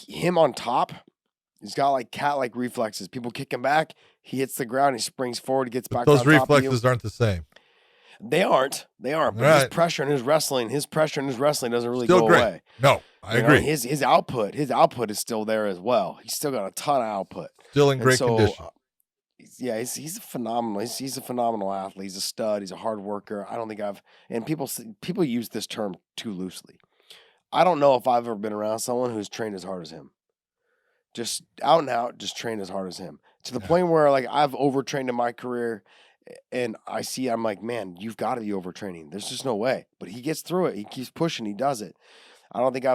him on top He's got like cat-like reflexes. People kick him back. He hits the ground. He springs forward. He gets back. Those on top of you. reflexes aren't the same. They aren't. But his pressure and his wrestling doesn't really still go great. away. No, I agree. His output is still there as well. He's still got a ton of output. Still in great condition. He's a phenomenal. He's a phenomenal athlete. He's a stud. He's a hard worker. I don't think and people use this term too loosely. I don't know if I've ever been around someone who's trained as hard as him. Just out and out, just trained as hard as him. To the point where like I've overtrained in my career. And I'm like, man, you've got to be overtraining. There's just no way. But he gets through it. He keeps pushing. He does it. I don't think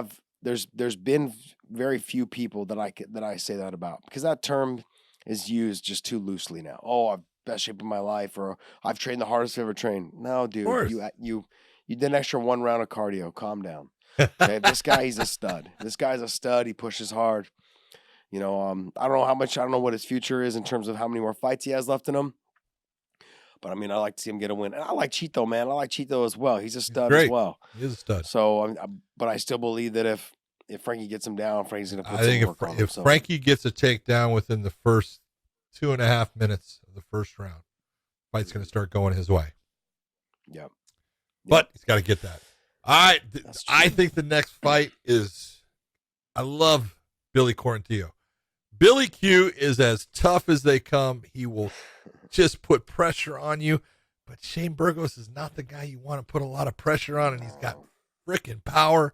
there's been very few people that I say that about, because that term is used just too loosely now. Oh, I'm best shape of my life, or I've trained the hardest I've ever trained. No, dude, you did an extra 1 round of cardio. Calm down. Okay, this guy, he's a stud. This guy's a stud. He pushes hard. I don't know what his future is in terms of how many more fights he has left in him. But, I mean, I like to see him get a win. And I like Chito, man. I like Chito as well. He's a stud as well. He's a stud. So, but I still believe that if Frankie gets him down, Frankie's going to put some work on him. If Frankie gets a takedown within the first 2.5 minutes of the first round, fight's going to start going his way. Yep. But he's got to get that. I think the next fight is, I love Billy Quarantillo. Billy Q is as tough as they come. He will just put pressure on you. But Shane Burgos is not the guy you want to put a lot of pressure on, and he's got freaking power.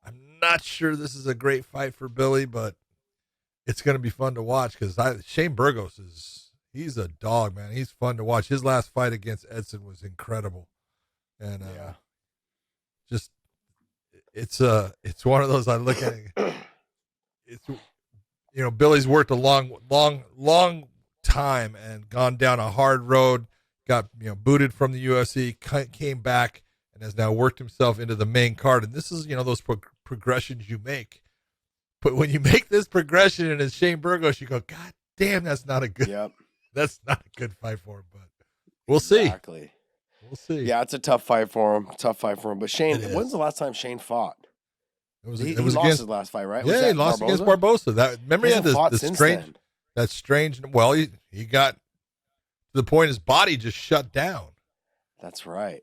I'm not sure this is a great fight for Billy, but it's going to be fun to watch because Shane Burgos he's a dog, man. He's fun to watch. His last fight against Edson was incredible. And just it's one of those I look at it. It's Billy's worked a long time and gone down a hard road, got booted from the UFC, came back, and has now worked himself into the main card. And this is those progressions you make. But when you make this progression and it's Shane Burgos, you go, God damn, that's not a good fight for him. But we'll see. Exactly. We'll see. Yeah, it's a tough fight for him. But Shane, when's the last time Shane fought? It was he against, lost his last fight, right? Yeah, he lost against Barbosa. Remember he had that strange. Well, he got to the point his body just shut down. That's right.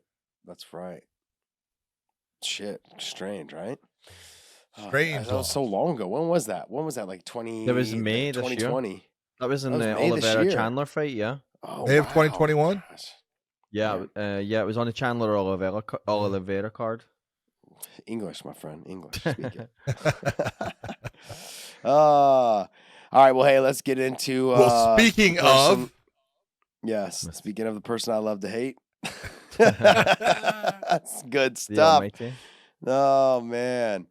Shit, strange, right? Strange. That was so long ago. When was that? Like 20? That was May 2020. This year. That was in the Oliveira Chandler fight, yeah. Oh, May of 2021. Yeah, it was on the Chandler Oliveira card. English, my friend. English. Speak it. All right. Well, hey, let's get into. Speaking of. Yes. Speaking of the person I love to hate. That's good stuff. Oh, man.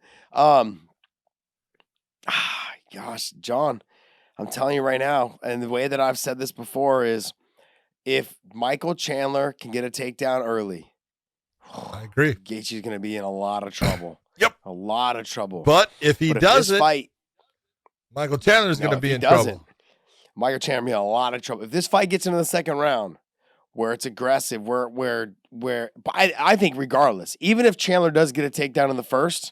Gosh, John, I'm telling you right now, and the way that I've said this before is, if Michael Chandler can get a takedown early, I agree, Gaethje's going to be in a lot of trouble. Yep. A lot of trouble. But if he doesn't, fight, Michael Chandler's going to be in trouble. Michael Chandler will be in a lot of trouble. If this fight gets into the second round, where it's aggressive, where I think regardless, even if Chandler does get a takedown in the first,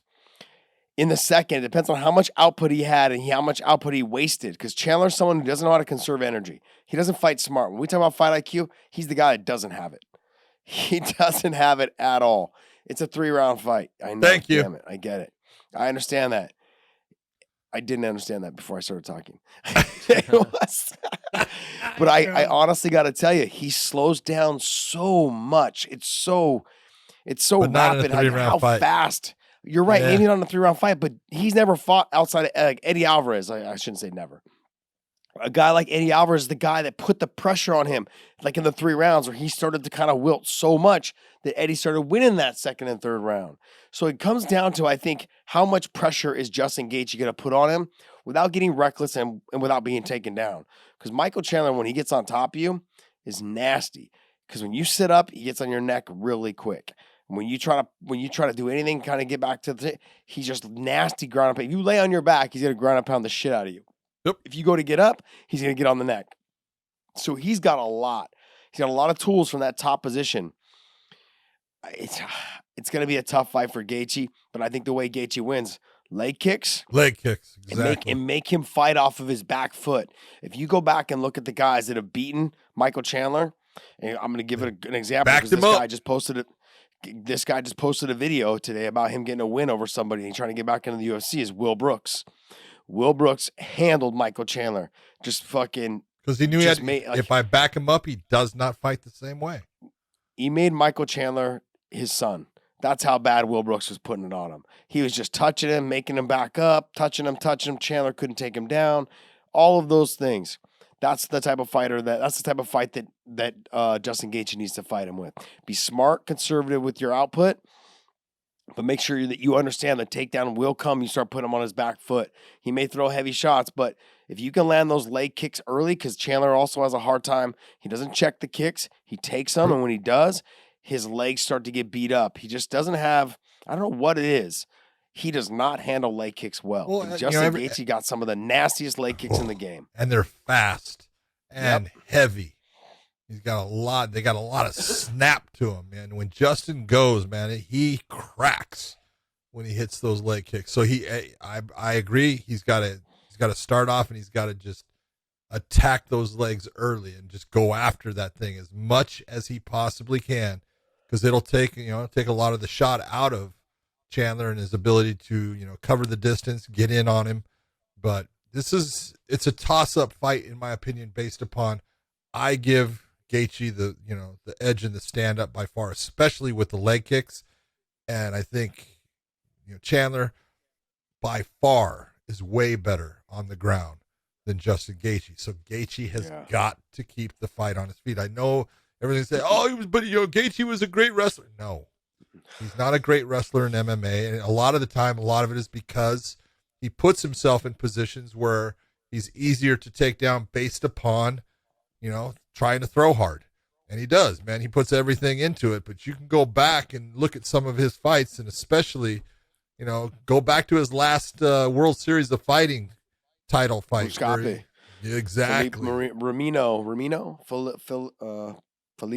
in the second, it depends on how much output he had and how much output he wasted. Because Chandler's someone who doesn't know how to conserve energy. He doesn't fight smart. When we talk about fight IQ, he's the guy that doesn't have it. He doesn't have it at all. It's a 3-round fight. I know. Thank you. Damn it. I get it. I understand that. I didn't understand that before I started talking. But I honestly got to tell you, he slows down so much. It's so rapid. How fast. You're right. Maybe not in a 3-round fight, but he's never fought outside of Eddie Alvarez. I shouldn't say never. A guy like Eddie Alvarez is the guy that put the pressure on him, like in the 3 rounds where he started to kind of wilt so much that Eddie started winning that second and third round. So it comes down to, I think, how much pressure is Justin Gaethje going to put on him without getting reckless and without being taken down. Because Michael Chandler, when he gets on top of you, is nasty. Because when you sit up, he gets on your neck really quick. When you try to do anything, kind of get back to he's just nasty ground and pound. If you lay on your back, he's going to ground and pound the shit out of you. Yep. If you go to get up, he's going to get on the neck. So he's got a lot. He's got a lot of tools from that top position. It's going to be a tough fight for Gaethje, but I think the way Gaethje wins, leg kicks. Leg kicks, exactly. And make him fight off of his back foot. If you go back and look at the guys that have beaten Michael Chandler, and I'm going to give it an example because this guy just posted a video today about him getting a win over somebody and trying to get back into the UFC is Will Brooks. Will Brooks handled Michael Chandler. Just fucking... Because he knew if I back him up, he does not fight the same way. He made Michael Chandler his son. That's how bad Will Brooks was putting it on him. He was just touching him, making him back up, touching him. Chandler couldn't take him down. All of those things. That's the type of fighter that's the type of fight that Justin Gaethje needs to fight him with. Be smart, conservative with your output, but make sure that you understand the takedown will come. You start putting him on his back foot. He may throw heavy shots, but if you can land those leg kicks early, because Chandler also has a hard time. He doesn't check the kicks. He takes them, and when he does, his legs start to get beat up. He just doesn't have, I don't know what it is. He does not handle leg kicks well. Justin Gaethje got some of the nastiest leg kicks in the game. And they're fast and heavy. They got a lot of snap to him, man. When Justin goes, man, he cracks when he hits those leg kicks. So I agree. He's got to start off, and he's got to just attack those legs early and just go after that thing as much as he possibly can, because it'll take a lot of the shot out of Chandler and his ability to cover the distance, get in on him. But it's a toss-up fight in my opinion, based upon I give Gaethje the edge in the stand-up by far, especially with the leg kicks, and I think Chandler by far is way better on the ground than Justin Gaethje. So Gaethje has got to keep the fight on his feet. I know everything say, Gaethje was a great wrestler. No, he's not a great wrestler in MMA, and a lot of it is because he puts himself in positions where he's easier to take down based upon trying to throw hard. And he does, man. He puts everything into it. But you can go back and look at some of his fights, and especially, go back to his last World Series of Fighting title fight. Exactly. Felipe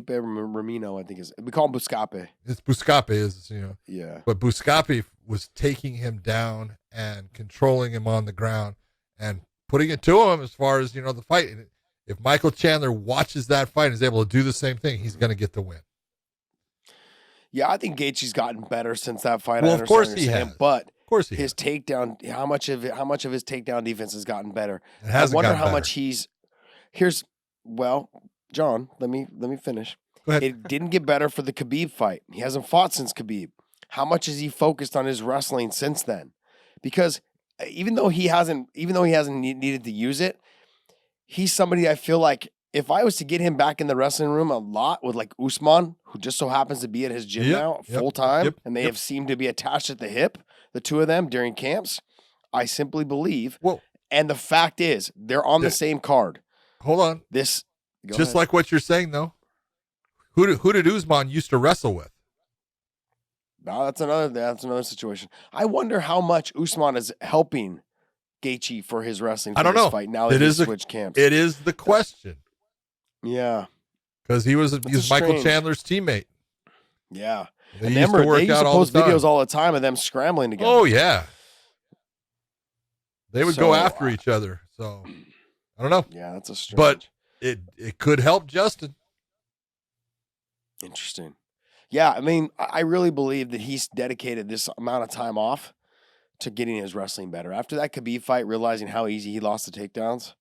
Ramino, I think is. We call him Buscape. It's Buscape, Yeah. But Buscape was taking him down and controlling him on the ground and putting it to him as far as, the fight. And if Michael Chandler watches that fight and is able to do the same thing, he's going to get the win. Yeah, I think Gaethje's gotten better since that fight. Well, of course he has. But of course he his takedown, how much of his takedown defense has gotten better? It hasn't. I wonder gotten how better. much he's. John, let me finish. Go ahead. It didn't get better for the Khabib fight. He hasn't fought since Khabib. How much has he focused on his wrestling since then? Because even though he hasn't needed to use it, he's somebody I feel like if I was to get him back in the wrestling room a lot with like Usman, who just so happens to be at his gym now full time, and they have seemed to be attached at the hip, the two of them during camps, I simply believe. Well, and the fact is, they're on the same card. Hold on. Like what you're saying, though. Who did Usman used to wrestle with? No, that's another situation. I wonder how much Usman is helping Gaethje for his wrestling. I don't know. Fight now that he's switched camps. It is the question. Yeah, because he was Michael Chandler's teammate. Yeah, they used to post videos all the time of them scrambling together. Oh yeah, they would go after each other. So I don't know. Yeah, that's a strange. But it could help Justin. Interesting. Yeah, I mean, I really believe that he's dedicated this amount of time off to getting his wrestling better. After that Khabib fight, realizing how easy he lost the takedowns.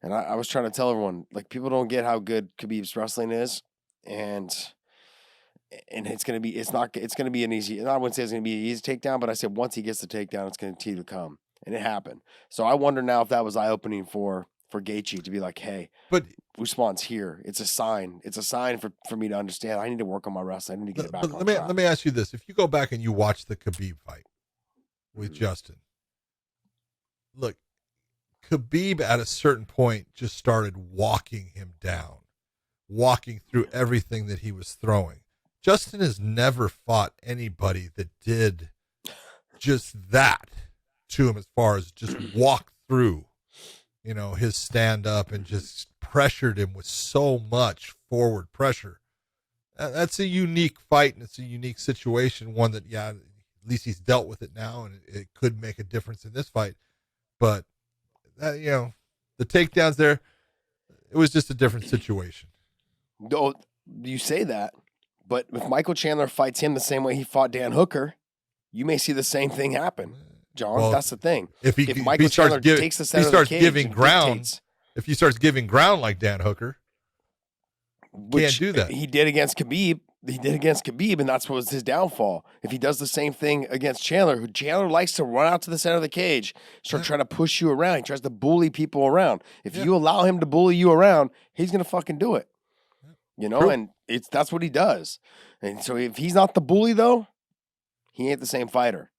And I was trying to tell everyone, like, people don't get how good Khabib's wrestling is. And it's going to be an easy, and I wouldn't say it's going to be an easy takedown, but I said once he gets the takedown, it's going to continue to come. And it happened. So I wonder now if that was eye-opening for Gaethje to be like, hey, but Usman's here. It's a sign. It's a sign for me to understand. I need to work on my wrestling. I need to get it back on track. Let me ask you this. If you go back and you watch the Khabib fight with Justin, look, Khabib at a certain point just started walking him down, walking through everything that he was throwing. Justin has never fought anybody that did just that to him as far as just walk through, his stand up and just pressured him with so much forward pressure. That's a unique fight, and it's a unique situation, one that, at least he's dealt with it now, and it could make a difference in this fight. But that, the takedowns there, it was just a different situation. No, you say that, but if Michael Chandler fights him the same way he fought Dan Hooker, you may see the same thing happen, John. Well, that's the thing. If Michael Chandler takes the center of the cage giving and ground, dictates, if he starts giving ground like Dan Hooker, can't do that. He did against Khabib. And that's what was his downfall. If he does the same thing against Chandler, who Chandler likes to run out to the center of the cage, start trying to push you around. He tries to bully people around. If you allow him to bully you around, he's gonna fucking do it. True. And that's what he does. And so if he's not the bully though, he ain't the same fighter.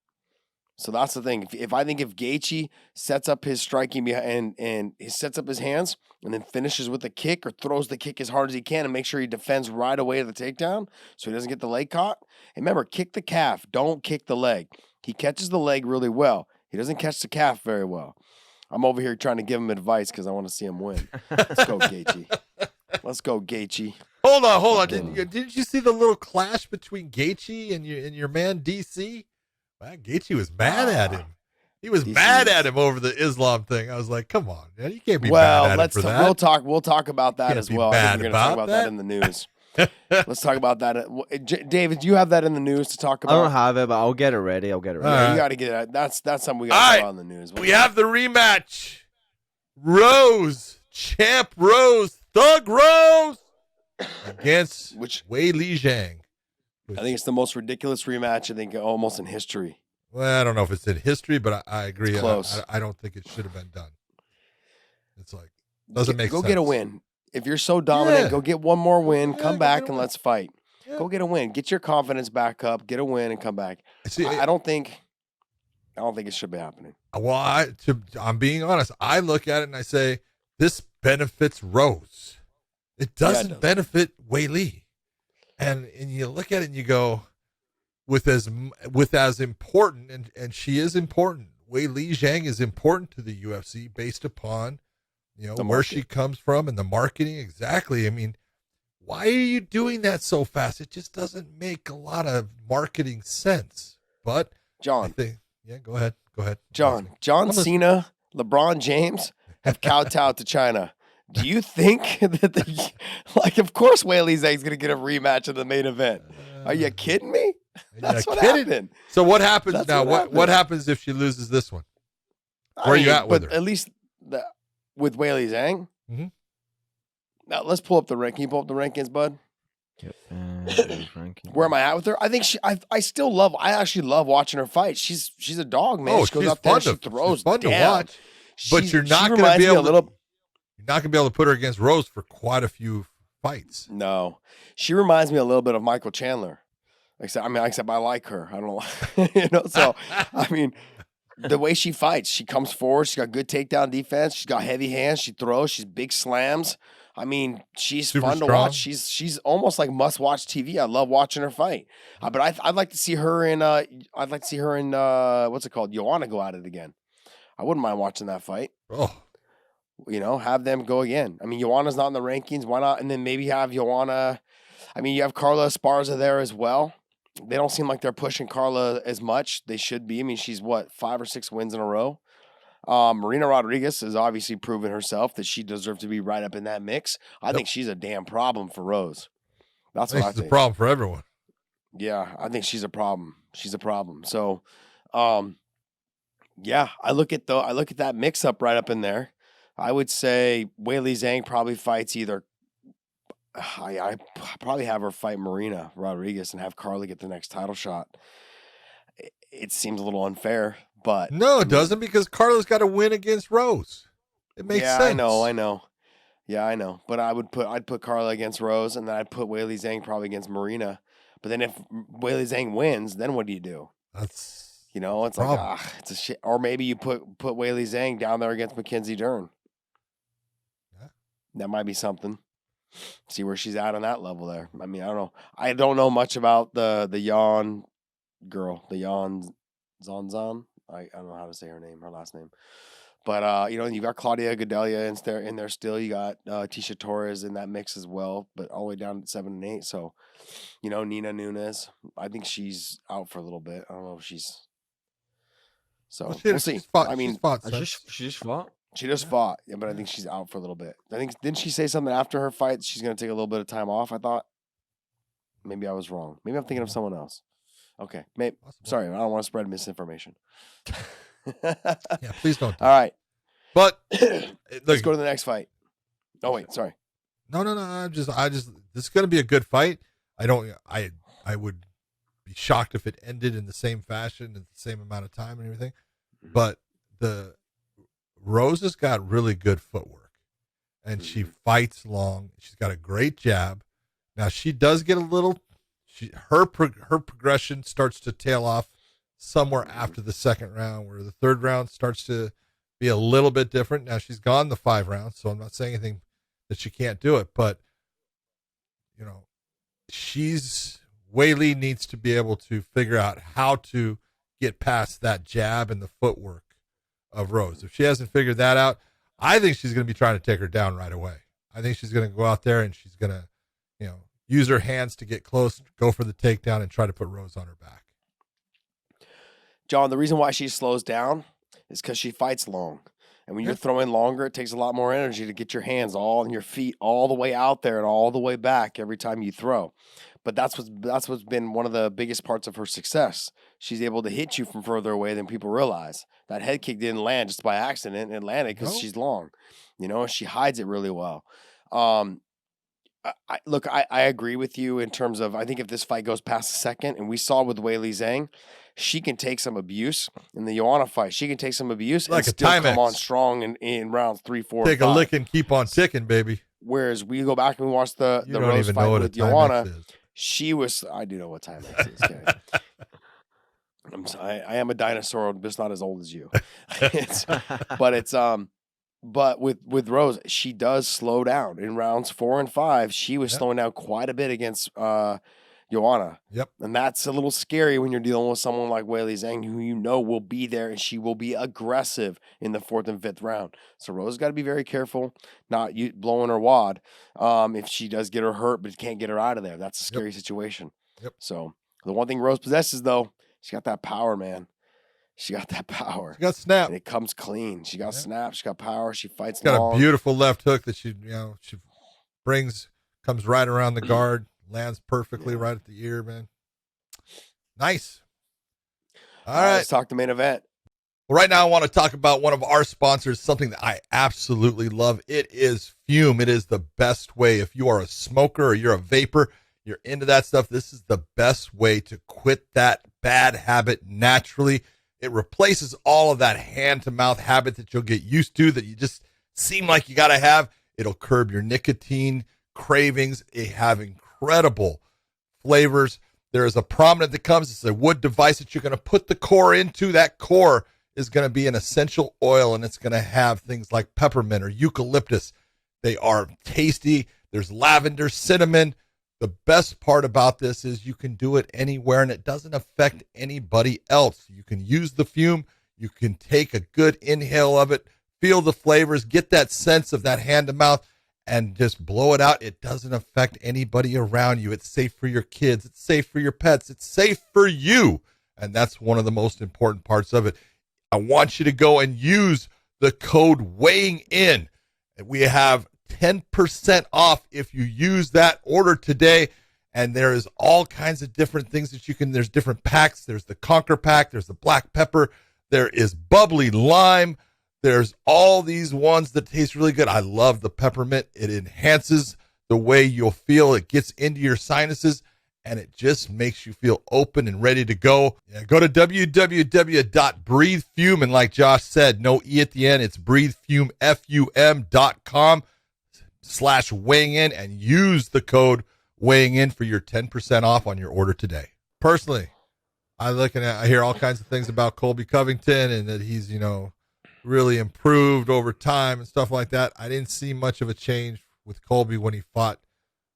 So that's the thing. If Gaethje sets up his striking and he sets up his hands and then finishes with a kick or throws the kick as hard as he can and make sure he defends right away to the takedown so he doesn't get the leg caught. And remember, kick the calf. Don't kick the leg. He catches the leg really well. He doesn't catch the calf very well. I'm over here trying to give him advice because I want to see him win. Let's go, Gaethje. Let's go, Gaethje. Hold on. Didn't you see the little clash between Gaethje and your man DC? Well, Gaethje was mad at him. He was mad at him over the Islam thing. I was like, come on, man. You can't be mad at him for that. We'll talk about that as well. I think we're going to talk about that in the news. Let's talk about that. David, do you have that in the news to talk about? I don't have it, but I'll get it ready. You got to get it. That's something we got to talk about in the news. We have the rematch. Rose, Champ Rose, Thug Rose against Weili Zhang. I think it's the most ridiculous rematch, I think, almost in history. Well, I don't know if it's in history, but I agree. It's close. I don't think it should have been done. It's like, doesn't make sense. Go get a win. If you're so dominant, go get one more win, come back, and let's fight. Yeah. Go get a win. Get your confidence back up, get a win, and come back. See, I don't think it should be happening. Well, I'm being honest. I look at it and I say, this benefits Rose. It doesn't benefit Weili. And you look at it and you go, with as important, and she is important. Weili Zhang is important to the UFC based upon, where she comes from and the marketing. Exactly. I mean, why are you doing that so fast? It just doesn't make a lot of marketing sense. But John, go ahead. John Cena, LeBron James have kowtowed to China. Do you think that of course Weili Zhang's going to get a rematch in the main event? Are you kidding me? That's what happened. So what happens now? What happens if she loses this one? Where are you at with her? At least with Weili Zhang? Mm-hmm. Now, let's pull up the rank. Can you pull up the rankings, bud? Yep. Where am I at with her? I think I actually love watching her fight. She's a dog, man. She goes up there, she throws fun down. to watch. But you're not going to be able to. You're not going to be able to put her against Rose for quite a few fights. No. She reminds me a little bit of Michael Chandler. Except I like her. I don't know. So, I mean, the way she fights, she comes forward. She's got good takedown defense. She's got heavy hands. She throws. She's big slams. I mean, she's super fun to watch. She's almost like must-watch TV. I love watching her fight. But I'd like to see her in what's it called? Joanna go at it again. I wouldn't mind watching that fight. Oh. Have them go again. I mean, Joanna's not in the rankings. Why not? And then maybe have Joanna. I mean, you have Carla Esparza there as well. They don't seem like they're pushing Carla as much. They should be. I mean, she's 5 or 6 wins in a row. Marina Rodriguez has obviously proven herself that she deserves to be right up in that mix. I think she's a damn problem for Rose. That's what I think. She's a problem for everyone. Yeah, I think she's a problem. She's a problem. So, I look at that mix up right up in there. I would say Weili Zhang probably fights either. I probably have her fight Marina Rodriguez and have Carly get the next title shot. It seems a little unfair, but no, it doesn't, because Carla's got to win against Rose. It makes sense. I know. Yeah, I know. But I'd put Carla against Rose, and then I'd put Weili Zhang probably against Marina. But then if Weili Zhang wins, then what do you do? That's it's like it's a shit. Or maybe you put Weili Zhang down there against Mackenzie Dern. Yeah. That might be something. See where she's at on that level there. I mean, I don't know. I don't know much about the Yan girl, the Yan Zanzan. I don't know how to say her last name. But you got Claudia Gadelha in there still. You got Tisha Torres in that mix as well, but all the way down to 7 and 8. So, Nina Nunes, I think she's out for a little bit. I don't know if she's. So we'll see. She just fought. She just fought, yeah, but I think she's out for a little bit. Didn't she say something after her fight? She's going to take a little bit of time off. I thought. Maybe I was wrong. Maybe I'm thinking of someone else. Okay, sorry, I don't want to spread misinformation. Yeah, please don't. All right, but let's go to the next fight. Oh wait, sorry. No. I just. This is going to be a good fight. I would be shocked if it ended in the same fashion in the same amount of time and everything. But the Rose has got really good footwork, and she fights long. She's got a great jab. Now she does get a little. Her progression starts to tail off somewhere after the second round, where the third round starts to be a little bit different. Now she's gone the 5 rounds, so I'm not saying anything that she can't do it, but Weili needs to be able to figure out how to get past that jab and the footwork of Rose. If she hasn't figured that out, I think she's going to be trying to take her down right away. I think she's going to go out there and she's going to, use her hands to get close, go for the takedown, and try to put Rose on her back. John, the reason why she slows down is because she fights long. And when you're throwing longer, it takes a lot more energy to get your hands all and your feet all the way out there and all the way back every time you throw. But that's what's been one of the biggest parts of her success. She's able to hit you from further away than people realize. That head kick didn't land just by accident. It landed because she's long. She hides it really well. I agree with you in terms of, I think if this fight goes past the second, and we saw with Weili Zhang, she can take some abuse in the Joanna fight. She can take some abuse like and still come on strong in rounds 3, 4, take 5. a lick and keep on ticking, baby. Whereas we go back and we watch the Rose fight with Joanna, she was. I do know what time X is. I am a dinosaur, just not as old as you. But with Rose, she does slow down in rounds 4 and 5. She was slowing down quite a bit against Joanna. Yep. And that's a little scary when you're dealing with someone like Weili Zhang, who will be there, and she will be aggressive in the 4th and 5th round. So Rose got to be very careful, not blowing her wad. If she does get her hurt, but can't get her out of there, that's a scary situation. Yep. So the one thing Rose possesses, though, she got that power, man. She got that power. She got snap. And it comes clean. She got snap. She got power. She fights She's got long. a beautiful left hook that she brings, comes right around the guard, lands perfectly right at the ear, man. Nice. All right. Let's talk the main event. Well, right now I want to talk about one of our sponsors, something that I absolutely love. It is Fume. It is the best way. If you are a smoker or you're a vapor, you're into that stuff, this is the best way to quit that bad habit naturally. It replaces all of that hand-to-mouth habit that you'll get used to, that you just seem like you got to have. It'll curb your nicotine cravings. They have incredible flavors. There is a prominent that comes. It's a wood device that you're going to put the core into. That core is going to be an essential oil, and it's going to have things like peppermint or eucalyptus. They are tasty. There's lavender, cinnamon. The best part about this is you can do it anywhere, and it doesn't affect anybody else. You can use the Fume. You can take a good inhale of it, feel the flavors, get that sense of that hand-to-mouth, and just blow it out. It doesn't affect anybody around you. It's safe for your kids. It's safe for your pets. It's safe for you, and that's one of the most important parts of it. I want you to go and use the code weighing in. We have 10% off if you use that order today. And there is all kinds of different things that you can, there's different packs. There's the Conquer pack. There's the black pepper. There is bubbly lime. There's all these ones that taste really good. I love the peppermint. It enhances the way you'll feel. It gets into your sinuses, and it just makes you feel open and ready to go. Yeah, go to www.breathefume. And like Josh said, no E at the end. It's breathefum.com/weighing in and use the code weighing in for your 10% off on your order today. Personally, I hear all kinds of things about Colby Covington and that he's, really improved over time and stuff like that. I didn't see much of a change with Colby when he fought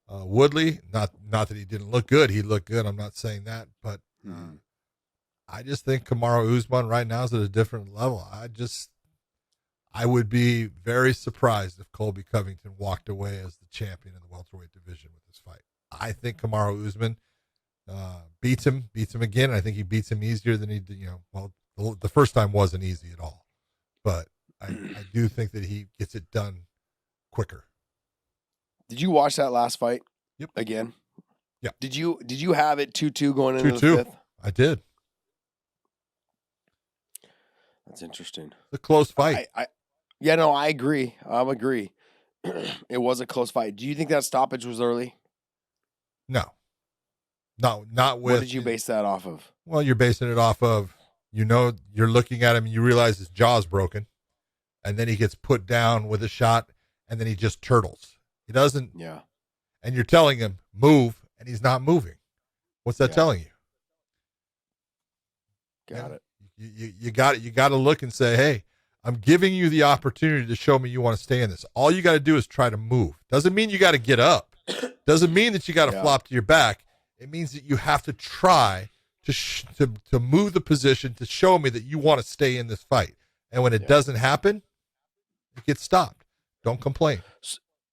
Woodley. Not that he didn't look good. He looked good. I'm not saying that, but I just think Kamaru Usman right now is at a different level. I would be very surprised if Colby Covington walked away as the champion in the welterweight division with this fight. I think Kamaru Usman beats him again. I think he beats him easier than he did. The first time wasn't easy at all, but I do think that he gets it done quicker. Did you watch that last fight? Yep. Again? Yeah. Did you have it 2-2 going into the 2-2. fifth? I did. That's interesting. A close fight. I agree. I agree. It was a close fight. Do you think that stoppage was early? No, not with. What did you base that off of? Well, you're basing it off of, you're looking at him and you realize his jaw's broken, and then he gets put down with a shot, and then he just turtles. He doesn't. Yeah. And you're telling him move, and he's not moving. What's that telling you? Got it. You got it. You got to look and say, hey, I'm giving you the opportunity to show me you want to stay in this. All you got to do is try to move. Doesn't mean you got to get up. Doesn't mean that you got to flop to your back. It means that you have to try to move the position to show me that you want to stay in this fight. And when it doesn't happen, it gets stopped. Don't complain.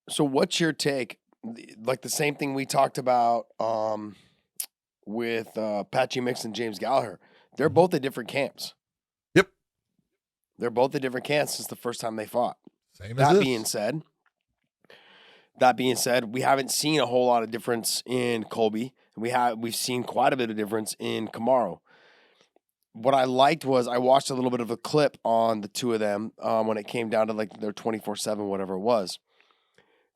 So what's your take? Like the same thing we talked about with Patchy Mix and James Gallagher. They're both at different camps. Yep. They're both at different camps since the first time they fought. Same as That this. being said, we haven't seen a whole lot of difference in Colby. We've seen quite a bit of difference in Kamaru. What I liked was I watched a little bit of a clip on the two of them when it came down to like their 24/7, whatever it was.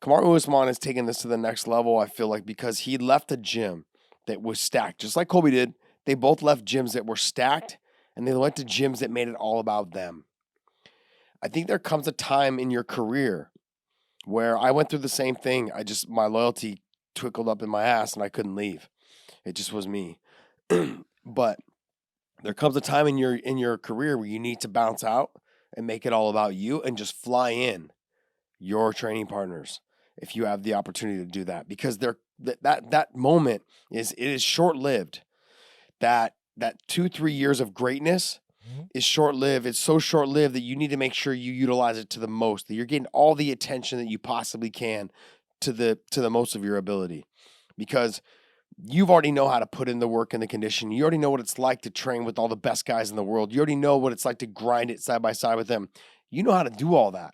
Kamaru Usman has taken this to the next level, I feel like, because he left a gym that was stacked, just like Colby did. They both left gyms that were stacked, and they went to gyms that made it all about them. I think there comes a time in your career where I went through the same thing. My loyalty twickled up in my ass, and I couldn't leave. It just was me. But there comes a time in your career where you need to bounce out and make it all about you and just fly in your training partners if you have the opportunity to do that, because that moment is short-lived. That 2-3 years of greatness is short-lived. It's so short-lived that you need to make sure you utilize it to the most, that you're getting all the attention that you possibly can to the most of your ability, because you've already know how to put in the work and the condition. You already know what it's like to train with all the best guys in the world. You already know what it's like to grind it side by side with them. You know how to do all that.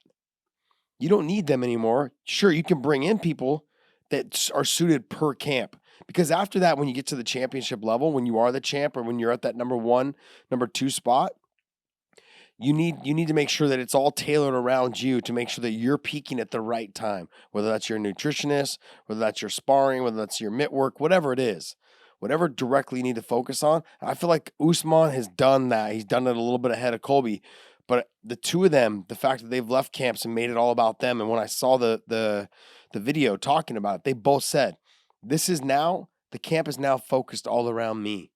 You don't need them anymore. Sure, you can bring in people that are suited per camp. Because after that, when you get to the championship level, when you are the champ or when you're at that number 1, number 2 spot, you need to make sure that it's all tailored around you to make sure that you're peaking at the right time, whether that's your nutritionist, whether that's your sparring, whether that's your mitt work, whatever it is, whatever directly you need to focus on. I feel like Usman has done that. He's done it a little bit ahead of Colby, but the two of them, the fact that they've left camps and made it all about them. And when I saw the video talking about it, they both said, the camp is now focused all around me,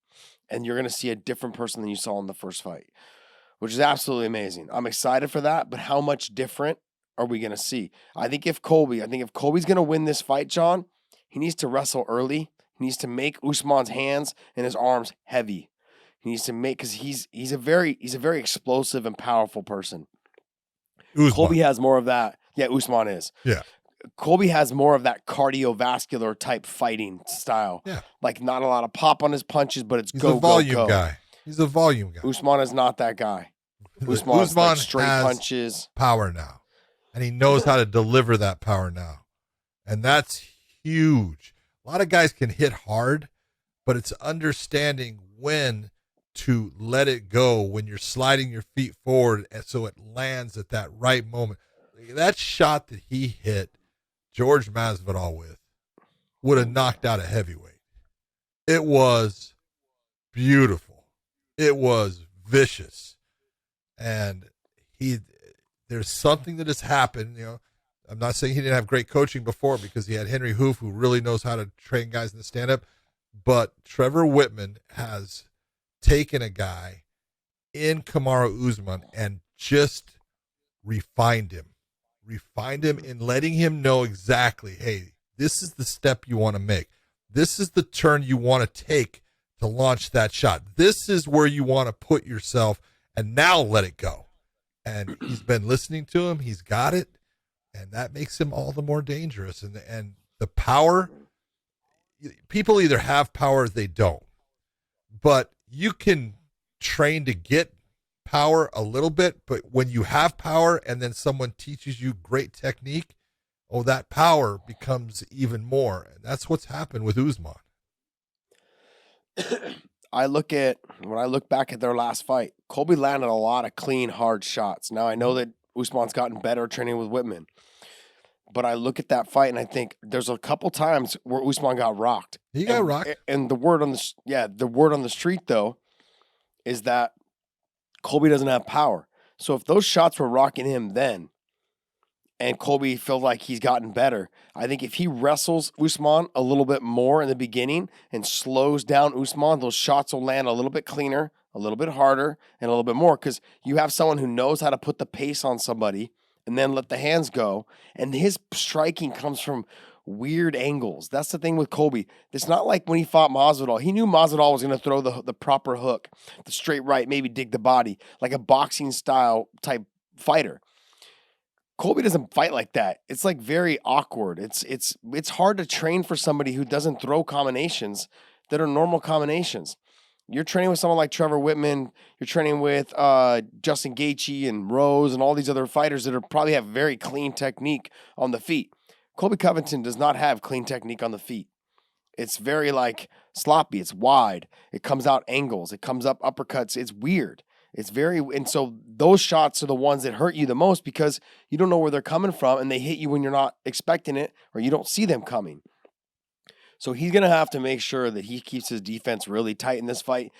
and you're going to see a different person than you saw in the first fight, which is absolutely amazing. I'm excited for that, but how much different are we going to see? I think if Colby's going to win this fight, John, he needs to wrestle early. He needs to make Usman's hands and his arms heavy. He needs to make, because he's a very explosive and powerful person. Usman. Colby has more of that. Yeah, Usman is. Yeah. Colby has more of that cardiovascular type fighting style. Yeah. Like not a lot of pop on his punches, but it's He's go, a volume go, go. guy. He's a volume guy. Usman is not that guy. Usman's like straight has punches. Power now. And he knows how to deliver that power now. And that's huge. A lot of guys can hit hard, but it's understanding when to let it go when you're sliding your feet forward and so it lands at that right moment. That shot that he hit George Masvidal with would have knocked out a heavyweight. It was beautiful. It was vicious. And there's something that has happened, I'm not saying he didn't have great coaching before, because he had Henry Hoof, who really knows how to train guys in the stand-up, but Trevor Whitman has taken a guy in Kamaru Usman and just refined him and letting him know exactly, hey, this is the step you want to make. This is the turn you want to take to launch that shot. This is where you want to put yourself, and now let it go. and he's been listening to him. He's got it, and that makes him all the more dangerous. And the power, people either have power or they don't, but you can train to get power a little bit, but when you have power and then someone teaches you great technique, that power becomes even more. And that's what's happened with Usman. When I look back at their last fight, Colby landed a lot of clean, hard shots. Now I know that Usman's gotten better training with Whitman, but I look at that fight and I think there's a couple times where Usman got rocked. He got rocked. And the word on the street though is that Colby doesn't have power. So if those shots were rocking him then, and Colby feels like he's gotten better, I think if he wrestles Usman a little bit more in the beginning and slows down Usman, those shots will land a little bit cleaner, a little bit harder, and a little bit more, because you have someone who knows how to put the pace on somebody and then let the hands go. And his striking comes from weird angles. That's the thing with Colby. It's not like when he fought Masvidal. He knew Masvidal was going to throw the proper hook, the straight right, maybe dig the body, like a boxing style type fighter. Colby doesn't fight like that. It's like very awkward. It's hard to train for somebody who doesn't throw combinations that are normal combinations. You're training with someone like Trevor Whitman. You're training with Justin Gaethje and Rose and all these other fighters that probably have very clean technique on the feet. Colby Covington does not have clean technique on the feet. It's very like sloppy. It's wide. It comes out angles. It comes up uppercuts. It's weird. And so those shots are the ones that hurt you the most because you don't know where they're coming from and they hit you when you're not expecting it or you don't see them coming. So he's going to have to make sure that he keeps his defense really tight in this fight.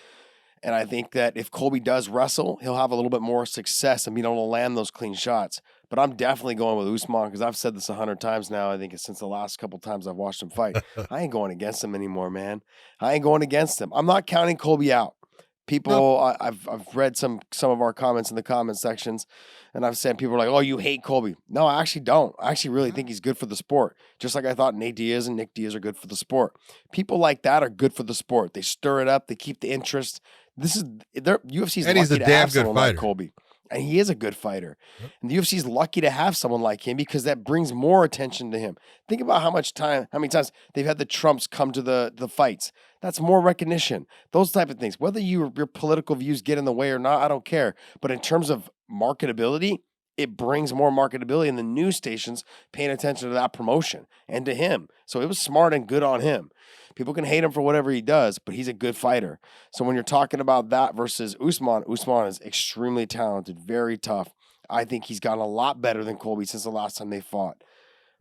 And I think that if Colby does wrestle, he'll have a little bit more success and be able to land those clean shots. But I'm definitely going with Usman because I've said this 100 times now. I think it's since the last couple times I've watched him fight. I ain't going against him anymore, man. I ain't going against him. I'm not counting Colby out. People, I've read some of our comments in the comment sections, and I've said people are like, "Oh, you hate Colby." No, I actually don't. I actually really think he's good for the sport. Just like I thought Nate Diaz and Nick Diaz are good for the sport. People like that are good for the sport. They stir it up. They keep the interest. UFC's and he's lucky a to damn have good someone fighter. like Colby. And he is a good fighter. Yep. And the UFC's lucky to have someone like him because that brings more attention to him. Think about how many times they've had the Trumps come to the fights. That's more recognition. Those type of things. Whether your political views get in the way or not, I don't care. But in terms of marketability, it brings more marketability in the news stations paying attention to that promotion and to him. So it was smart and good on him. People can hate him for whatever he does, but he's a good fighter. So when you're talking about that versus Usman is extremely talented, very tough. I think he's gotten a lot better than Colby since the last time they fought.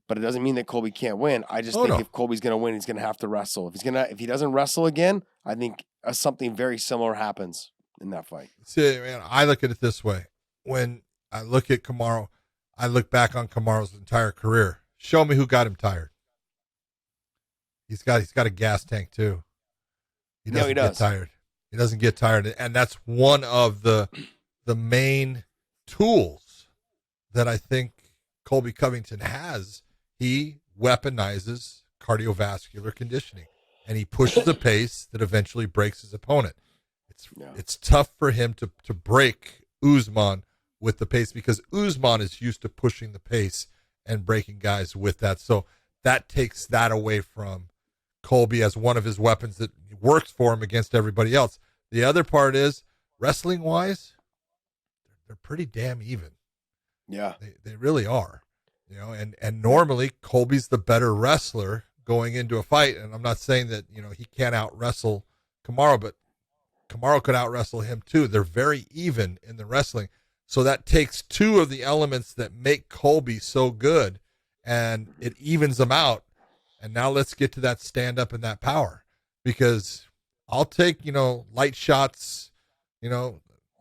But it doesn't mean that Colby can't win. I just think if Colby's going to win, he's going to have to wrestle. If he doesn't wrestle again, I think something very similar happens in that fight. See, man, I look at it this way. When I look at Kamaru, I look back on Kamaru's entire career. Show me who got him tired. He's got a gas tank too. He doesn't get tired. He doesn't get tired, and that's one of the main tools that I think Colby Covington has. He weaponizes cardiovascular conditioning, and he pushes a pace that eventually breaks his opponent. It's tough for him to break Usman with the pace because Usman is used to pushing the pace and breaking guys with that. So that takes that away from Colby as one of his weapons that works for him against everybody else. The other part is wrestling wise, they're pretty damn even. Yeah, they really are. And normally Colby's the better wrestler going into a fight. And I'm not saying that, he can't out wrestle Kamaru, but Kamaru could out wrestle him too. They're very even in the wrestling. So that takes two of the elements that make Colby so good and it evens them out. And now let's get to that stand up and that power, because I'll take, light shots,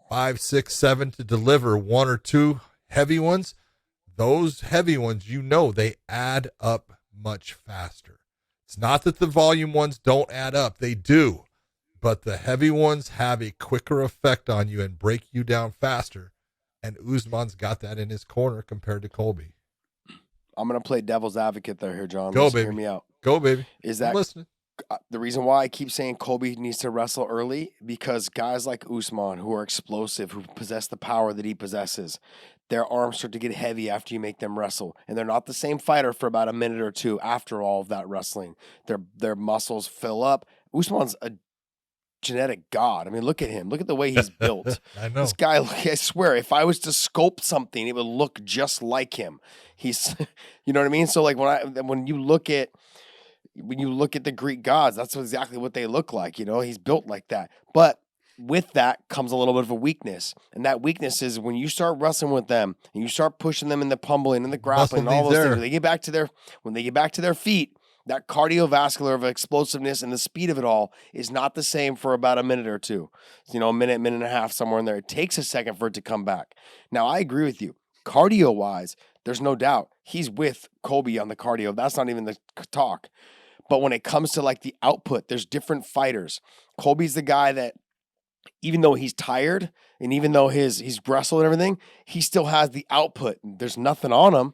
5, 6, 7 to deliver one or two heavy ones. Those heavy ones, they add up much faster. It's not that the volume ones don't add up. They do. But the heavy ones have a quicker effect on you and break you down faster. And Usman's got that in his corner compared to Colby. I'm going to play devil's advocate here, John. Go, baby. Hear me out. Go, baby. Is that, I'm listening. The reason why I keep saying Colby needs to wrestle early, because guys like Usman, who are explosive, who possess the power that he possesses, their arms start to get heavy after you make them wrestle. And they're not the same fighter for about a minute or two after all of that wrestling. Their muscles fill up. Usman's a genetic god. I mean, look at him. Look at the way he's built. I know. This guy, I swear, if I was to sculpt something, it would look just like him. He's, you know what I mean? So like when you look at the Greek gods, that's exactly what they look like. You know, he's built like that. But with that comes a little bit of a weakness. And that weakness is when you start wrestling with them and you start pushing them in the pummeling and the grappling and all those things, when they get back to their feet, that cardiovascular of explosiveness and the speed of it all is not the same for about a minute or two. You know, a minute and a half, somewhere in there. It takes a second for it to come back. Now, I agree with you. Cardio-wise, there's no doubt he's with Colby on the cardio. That's not even the talk. But when it comes to like the output, there's different fighters. Colby's the guy that, even though he's tired and even though he's wrestled and everything, he still has the output. There's nothing on him.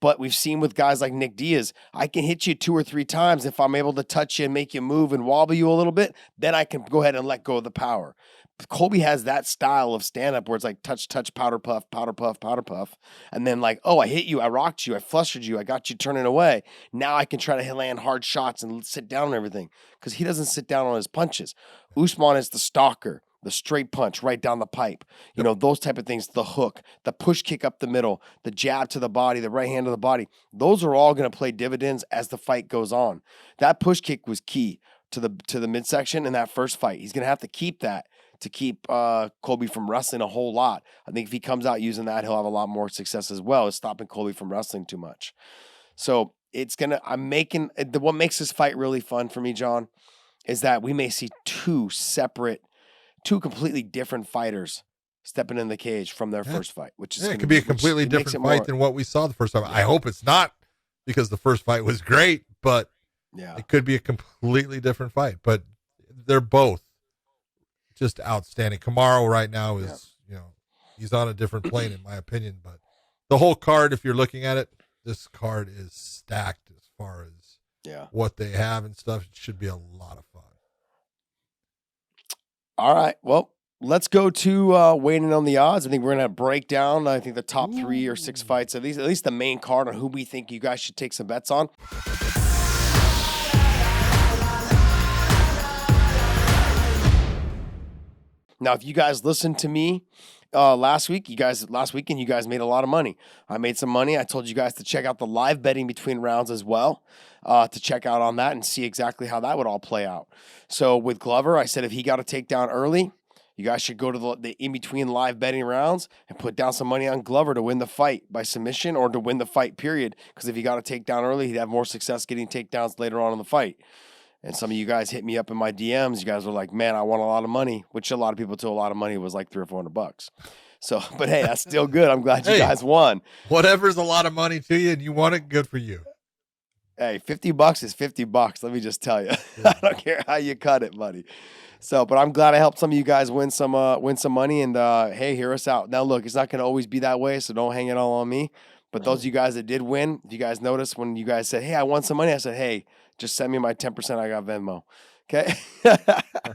But we've seen with guys like Nick Diaz, I can hit you 2 or 3 times. If I'm able to touch you and make you move and wobble you a little bit, then I can go ahead and let go of the power. Colby has that style of stand-up where it's like touch, powder puff. And then like, oh, I hit you, I rocked you, I flustered you, I got you turning away. Now I can try to land hard shots and sit down and everything, because he doesn't sit down on his punches. Usman is the stalker, the straight punch right down the pipe. You know, those type of things, the hook, the push kick up the middle, the jab to the body, the right hand to the body. Those are all going to play dividends as the fight goes on. That push kick was key to the midsection in that first fight. He's going to have to keep that to keep Colby from wrestling a whole lot. I think if he comes out using that, he'll have a lot more success as well as stopping Colby from wrestling too much. So what makes this fight really fun for me, John, is that we may see two completely different fighters stepping in the cage from their first fight, which is it could be a completely different fight than what we saw the first time. I hope it's not, because the first fight was great, but it could be a completely different fight. But they're both just outstanding. Kamaru right now is, he's on a different plane in my opinion. But the whole card, if you're looking at it, this card is stacked as far as what they have and stuff. It should be a lot of fun. All right. Well, let's go to waiting on the odds. I think we're going to break down, I think, the top 3 or 6 fights, at least the main card on who we think you guys should take some bets on. Now, if you guys listened to me last weekend, you guys made a lot of money. I made some money. I told you guys to check out the live betting between rounds as well, to check out on that and see exactly how that would all play out. So with Glover, I said if he got a takedown early, you guys should go to the in-between live betting rounds and put down some money on Glover to win the fight by submission or to win the fight, period. Because if he got a takedown early, he'd have more success getting takedowns later on in the fight. And some of you guys hit me up in my DMs. You guys were like, man, I want a lot of money, which a lot of people tell a lot of money was like $300 or $400. So, but hey, that's still good. I'm glad you guys won. Whatever's a lot of money to you and you want it, good for you. Hey, $50 is $50. Let me just tell you. I don't care how you cut it, buddy. So, but I'm glad I helped some of you guys win some money. And hey, hear us out. Now, look, it's not going to always be that way, so don't hang it all on me. But those of you guys that did win, if you guys noticed when you guys said, hey, I won some money, I said, hey, just send me my 10%. I got Venmo. Okay.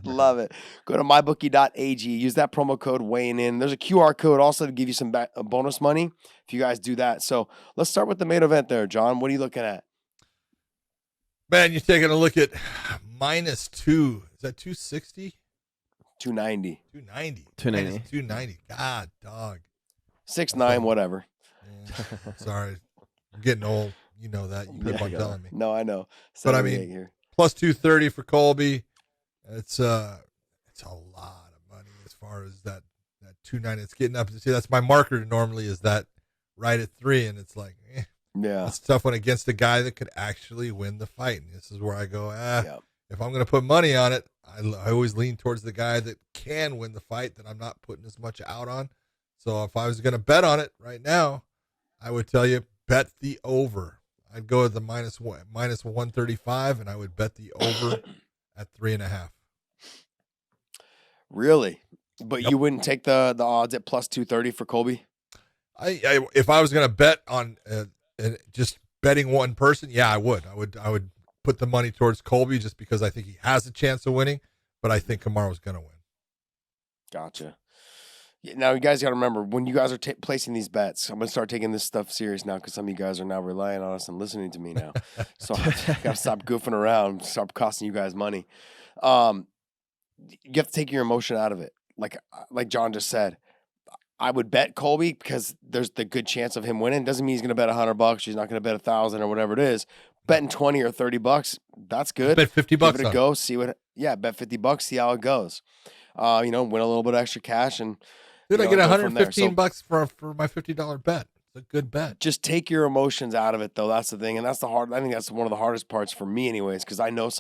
Love it. Go to mybookie.ag. Use that promo code weighing in. There's a QR code also to give you some bonus money if you guys do that. So let's start with the main event there, John. What are you looking at? Man, you're taking a look at -2. Is that 260? 290. 290. 290. -290. God, dog. 6'9", whatever. Yeah. Sorry. I'm getting old. You know that. You keep on telling me. No, I know. But I mean, here. plus 230 for Colby. It's a lot of money as far as that 290. It's getting up to see. That's my marker normally, is that right at 3, and it's like, yeah, it's a tough one against a guy that could actually win the fight. And this is where I go, if I'm going to put money on it, I always lean towards the guy that can win the fight that I'm not putting as much out on. So if I was going to bet on it right now, I would tell you, bet the over. I'd go at the minus 135, and I would bet the over at 3.5. Really? But you wouldn't take the odds at plus 230 for Colby? If I was going to bet on just betting one person, yeah, I would. I would put the money towards Colby just because I think he has a chance of winning, but I think Kamaru's going to win. Gotcha. Now, you guys got to remember, when you guys are placing these bets, I'm going to start taking this stuff serious now because some of you guys are now relying on us and listening to me now. So I got to stop goofing around, stop costing you guys money. You have to take your emotion out of it. Like John just said, I would bet Colby because there's the good chance of him winning. Doesn't mean he's going to bet $100. He's not going to bet 1,000 or whatever it is. Betting 20 or $30, that's good. Bet $50. Give it a go. See what? Yeah, bet $50. See how it goes. Win a little bit of extra cash and. Dude, I get $115 for my $50 bet. It's a good bet. Just take your emotions out of it, though. That's the thing, and I think that's one of the hardest parts for me, anyways, because I know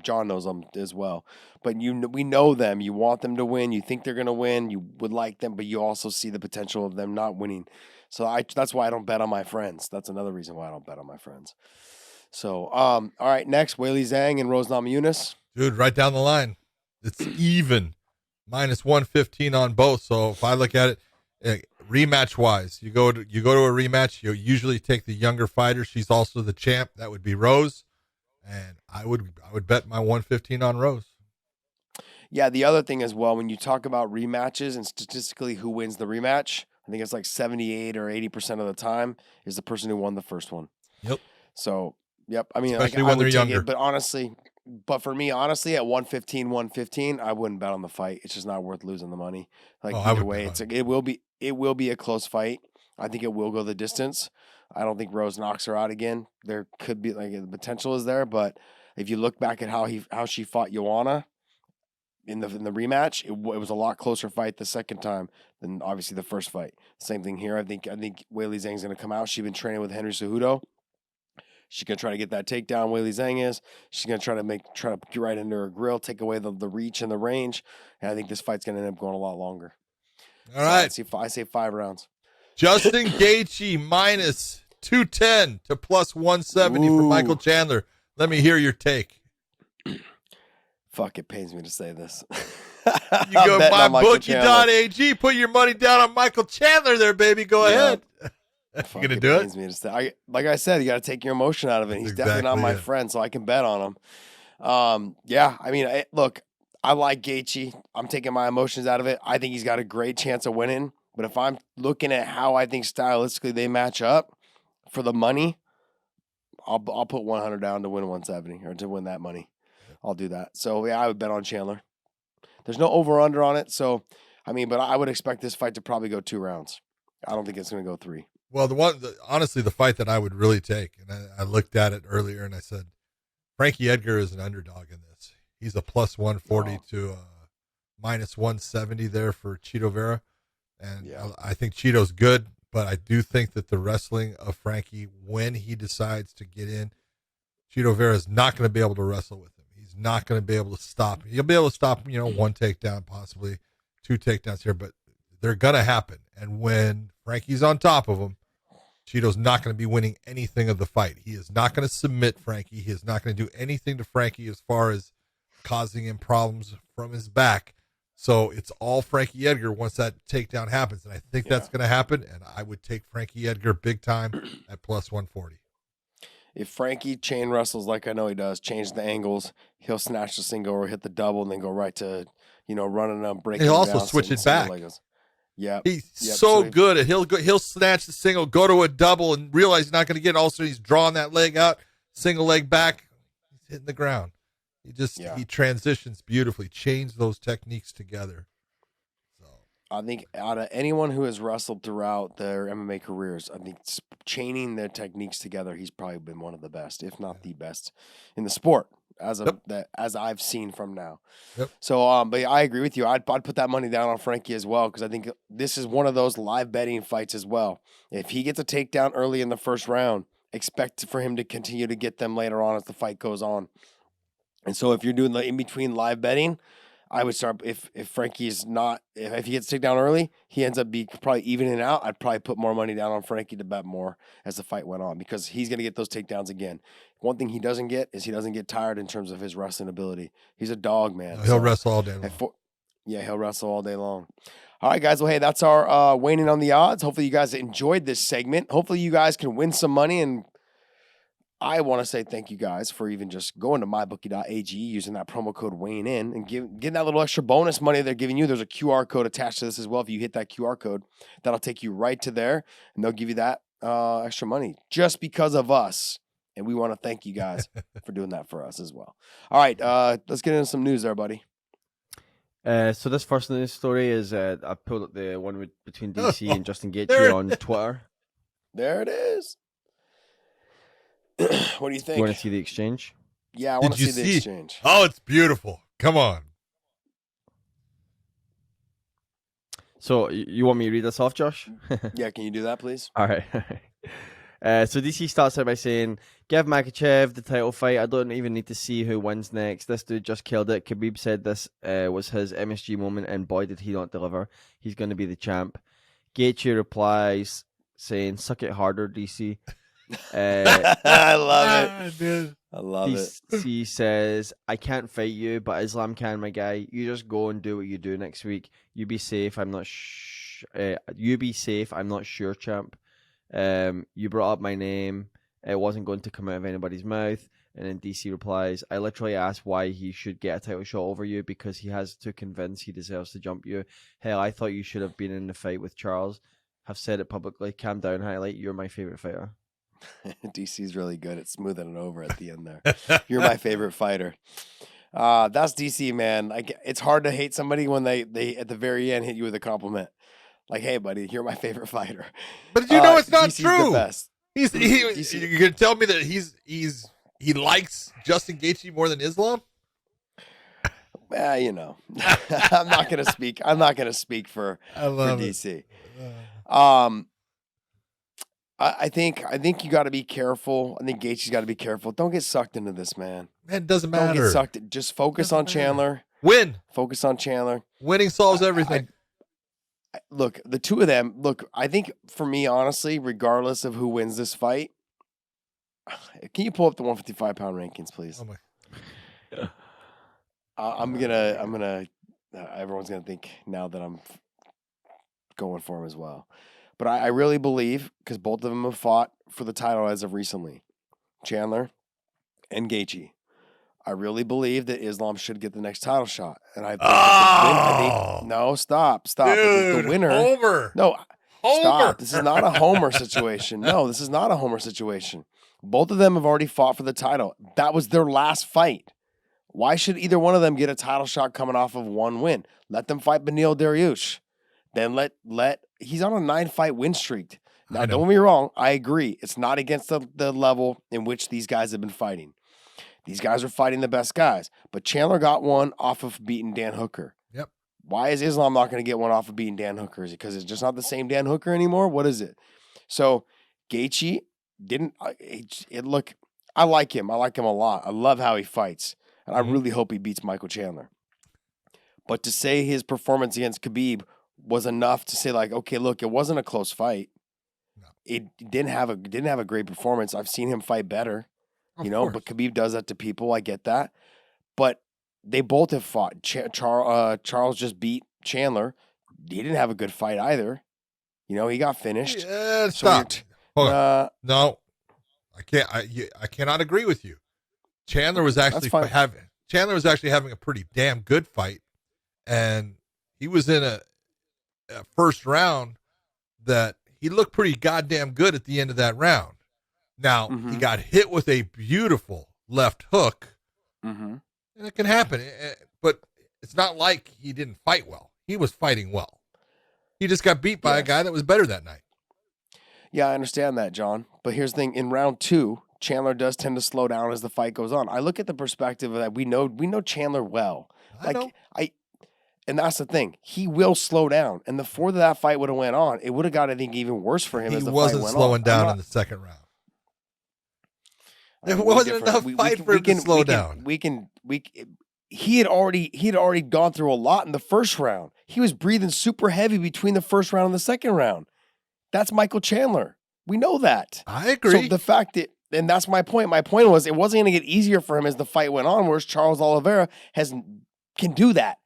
John knows them as well. But we know them. You want them to win. You think they're going to win. You would like them, but you also see the potential of them not winning. So that's why I don't bet on my friends. That's another reason why I don't bet on my friends. So, all right, next, Weili Zhang and Rose Namajunas. Dude, right down the line. It's even. Minus 115 on both. So if I look at it, rematch wise, you go to a rematch. You usually take the younger fighter. She's also the champ. That would be Rose, and I would bet my 115 on Rose. Yeah, the other thing as well, when you talk about rematches and statistically who wins the rematch, I think it's like 78 or 80% of the time is the person who won the first one. Yep. So, yep. I mean, especially when they're younger. But for me, honestly, at 115, I wouldn't bet on the fight. It's just not worth losing the money. Either way, it will be a close fight. I think it will go the distance. I don't think Rose knocks her out again. There could be the potential is there, but if you look back at how she fought Joanna in the rematch, it was a lot closer fight the second time than obviously the first fight. Same thing here. I think Weili Zhang's going to come out. She's been training with Henry Cejudo. She's going to try to get that takedown, Weili Zhang is. She's going to try to get right into her grill, take away the reach and the range. And I think this fight's going to end up going a lot longer. All right. I say 5 rounds. Justin Gaethje minus 210 to plus 170 for Michael Chandler. Let me hear your take. Fuck, it pains me to say this. You go buy bookie.ag, put your money down on Michael Chandler there, baby. Go ahead. You going to do it? Me to say. Like I said, you got to take your emotion out of it. He's definitely not my friend, so I can bet on him. Yeah, I mean, look, I like Gaethje. I'm taking my emotions out of it. I think he's got a great chance of winning. But if I'm looking at how I think stylistically they match up for the money, I'll put 100 down to win 170 or to win that money. I'll do that. So, yeah, I would bet on Chandler. There's no over-under on it. So, I mean, but I would expect this fight to probably go 2 rounds. I don't think it's going to go 3. Well, honestly, the fight that I would really take, and I looked at it earlier and I said, Frankie Edgar is an underdog in this. He's a plus 140 to minus 170 there for Chito Vera. And I think Chito's good, but I do think that the wrestling of Frankie, when he decides to get in, Chito Vera is not going to be able to wrestle with him. He's not going to be able to stop. He'll be able to stop, 1 takedown, possibly 2 takedowns here, but they're going to happen. And when Frankie's on top of him, Chito's not going to be winning anything of the fight. He is not going to submit Frankie. He is not going to do anything to Frankie as far as causing him problems from his back. So it's all Frankie Edgar once that takedown happens. And I think that's going to happen. And I would take Frankie Edgar big time at plus 140. If Frankie chain wrestles like I know he does, change the angles, he'll snatch the single or hit the double and then go right to, running them, breaking. He'll also switch it back. Yeah, he's so good at he'll snatch the single, go to a double, and realize he's not going to get it. Also, he's drawing that leg out, single leg back, he's hitting the ground. He transitions beautifully, chains those techniques together. So I think out of anyone who has wrestled throughout their MMA careers, I think chaining their techniques together, he's probably been one of the best, if not the best, in the sport. As I've seen from now. Yep. So, but I agree with you. I'd put that money down on Frankie as well because I think this is one of those live betting fights as well. If he gets a takedown early in the first round, expect for him to continue to get them later on as the fight goes on. And so if you're doing the in-between live betting, I would start if Frankie's not if he gets taken down early, he ends up probably evening out. I'd probably put more money down on Frankie to bet more as the fight went on because he's going to get those takedowns again. One thing he doesn't get is he doesn't get tired in terms of his wrestling ability. He's a dog, man. He'll wrestle all day long. He'll wrestle all day long. All right, guys. Well, hey, that's our waning on the odds. Hopefully you guys enjoyed this segment. Hopefully you guys can win some money and I want to say thank you guys for even just going to mybookie.ag, using that promo code weighing in, and getting that little extra bonus money they're giving you. There's a QR code attached to this as well. If you hit that QR code, that'll take you right to there, and they'll give you that extra money just because of us. And we want to thank you guys for doing that for us as well. All right, let's get into some news there, buddy. So this first news story is I pulled up the one between DC and Justin Gaethje on Twitter. There it is. What do you think? You want to see the exchange? Yeah, I want to see the exchange. Oh, it's beautiful. Come on. So you want me to read this off, Josh? Yeah, can you do that, please? All right. So DC starts out by saying, give Makhachev the title fight. I don't even need to see who wins next. This dude just killed it. Khabib said this was his MSG moment, and boy, did he not deliver. He's going to be the champ. Gaethje replies saying, suck it harder, DC. I love it. Dude. I love it. DC says, I can't fight you, but Islam can, my guy. You just go and do what you do next week. You be safe. I'm not you be safe. I'm not sure, champ. You brought up my name. It wasn't going to come out of anybody's mouth. And then DC replies, I literally asked why he should get a title shot over you because he has to convince he deserves to jump you. Hell, I thought you should have been in the fight with Charles. Have said it publicly. Calm down, highlight. You're my favorite fighter. DC's really good at smoothing it over at the end there. You're my favorite fighter. That's DC, man. Like, it's hard to hate somebody when they at the very end hit you with a compliment. Like, hey, buddy, you're my favorite fighter. But you know it's not DC's true. The best. You're gonna tell me that he likes Justin Gaethje more than Islam? Well, you know, I'm not gonna speak. I'm not gonna speak for DC. I think you got to be careful. I think Gaethje's got to be careful. Don't get sucked into this, man. It doesn't matter. Don't get sucked in. Just focus on Chandler. Win. Focus on Chandler. Winning solves everything. Look, the two of them. Look, I think for me, honestly, regardless of who wins this fight, can you pull up the 155-pound rankings, please? Oh my. I'm gonna. Everyone's gonna think now that I'm going for him as well. But I really believe, because both of them have fought for the title as of recently, Chandler and Gaethje. I really believe that Islam should get the next title shot. And I think no, stop. Dude, the winner. Homer. No, Homer. stop. This is not a Homer situation. No, this is not a Homer situation. Both of them have already fought for the title. That was their last fight. Why should either one of them get a title shot coming off of one win? Let them fight Beneil Dariush. Then let he's on a 9-fight win streak. Now, don't get me wrong. I agree. It's not against the level in which these guys have been fighting. These guys are fighting the best guys. But Chandler got one off of beating Dan Hooker. Yep. Why is Islam not going to get one off of beating Dan Hooker? Is it because it's just not the same Dan Hooker anymore? What is it? So Gaethje didn't. Look, I like him. I like him a lot. I love how he fights, and I really hope he beats Michael Chandler. But to say his performance against Khabib was enough to say, like, okay, look, it wasn't a close fight. No. It didn't have a great performance. I've seen him fight better, but Khabib does that to people. I get that. But they both have fought. Charles just beat Chandler. He didn't have a good fight either. You know, he got finished. Stop. No, I can't. I cannot agree with you. Chandler was actually having a pretty damn good fight, and he was in a first round that he looked pretty goddamn good at the end of that round. Now, he got hit with a beautiful left hook, and it can happen, but it's not like he didn't fight well. He was fighting well. He just got beat by a guy that was better that night. Yeah, I understand that, John. But here's the thing. In round 2, Chandler does tend to slow down as the fight goes on. I look at the perspective of that we know Chandler well. And that's the thing. He will slow down. And the further that fight would have went on, it would have got, I think, even worse for him as the fight went on. He wasn't slowing down in the second round. There wasn't enough fight for him to slow down. He had already gone through a lot in the first round. He was breathing super heavy between the first round and the second round. That's Michael Chandler. We know that. I agree. So the fact that, and that's my point. My point was it wasn't going to get easier for him as the fight went on, whereas Charles Oliveira can do that.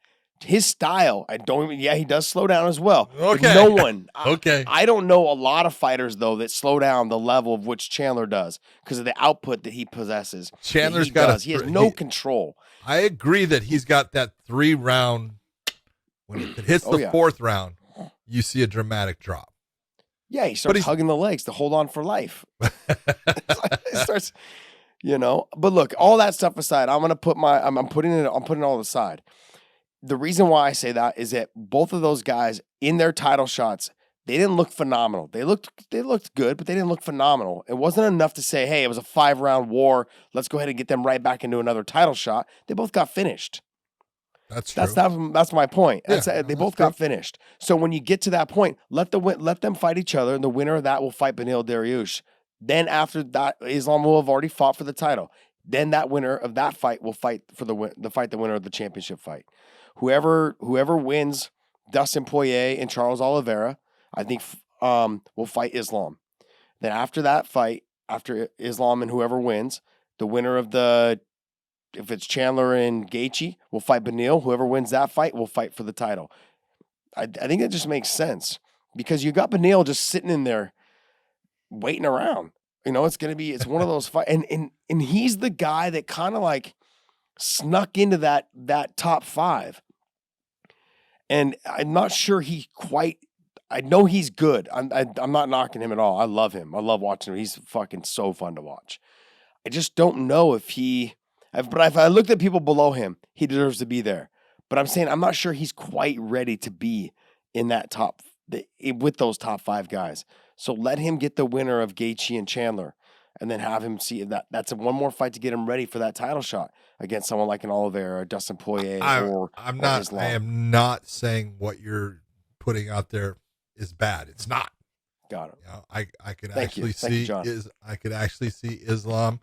his style, he does slow down as well. Okay. No one. Okay. I don't know a lot of fighters, though, that slow down the level of which Chandler does because of the output that he possesses. Chandler's he has no control. I agree that he's got that 3-round. When it hits the fourth round, you see a dramatic drop. Yeah, he starts hugging the legs to hold on for life. It starts, But look, all that stuff aside, I'm putting all aside. The reason why I say that is that both of those guys in their title shots, they didn't look phenomenal. They looked good, but they didn't look phenomenal. It wasn't enough to say, hey, it was a 5-round war. Let's go ahead and get them right back into another title shot. They both got finished. That's true. That's my point. Yeah, they both got finished. So when you get to that point, let them fight each other, and the winner of that will fight Beneil Dariush. Then after that, Islam will have already fought for the title. Then that winner of that fight will fight for the winner of the championship fight. Whoever wins Dustin Poirier and Charles Oliveira, I think will fight Islam. Then after that fight, after Islam and whoever wins, the winner of if it's Chandler and Gaethje, will fight Beneil. Whoever wins that fight will fight for the title. I think that just makes sense because you got Beneil just sitting in there waiting around. It's one of those fights. And he's the guy that kind of like snuck into that top 5. And I'm not sure I know he's good. I'm not knocking him at all. I love him. I love watching him. He's fucking so fun to watch. I just don't know if but if I looked at people below him, he deserves to be there. But I'm saying I'm not sure he's quite ready to be in that with those top 5 guys. So let him get the winner of Gaethje and Chandler, and then have him see that's one more fight to get him ready for that title shot against someone like an Oliveira, Dustin Poirier, or Islam. I am not saying what you're putting out there is bad. It's not. Got it. I could actually see Islam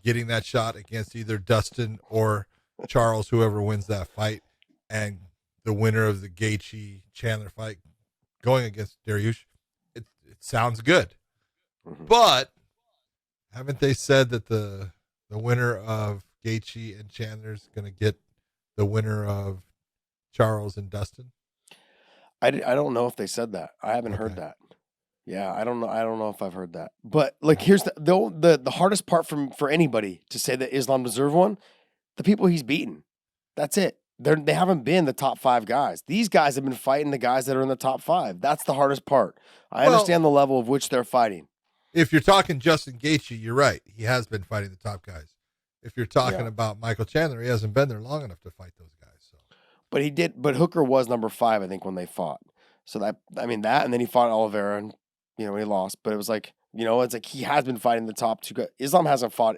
getting that shot against either Dustin or Charles, whoever wins that fight, and the winner of the Gaethje Chandler fight going against Dariush. It sounds good, but haven't they said that the winner of Gaethje and Chandler is going to get the winner of Charles and Dustin? I don't know if they said that. I haven't heard that. Yeah, I don't know. I don't know if I've heard that. But like, here's the hardest part for anybody to say that Islam deserves one. The people he's beaten. That's it. They haven't been the top 5 guys. These guys have been fighting the guys that are in the top 5. That's the hardest part. I understand the level of which they're fighting. If you're talking Justin Gaethje, you're right. He has been fighting the top guys. If you're talking about Michael Chandler, he hasn't been there long enough to fight those guys. So, but he did. But Hooker was number 5, I think, when they fought. So that, and then he fought Oliveira, and he lost. But it was like, it's like he has been fighting the top 2 guys. Islam hasn't fought.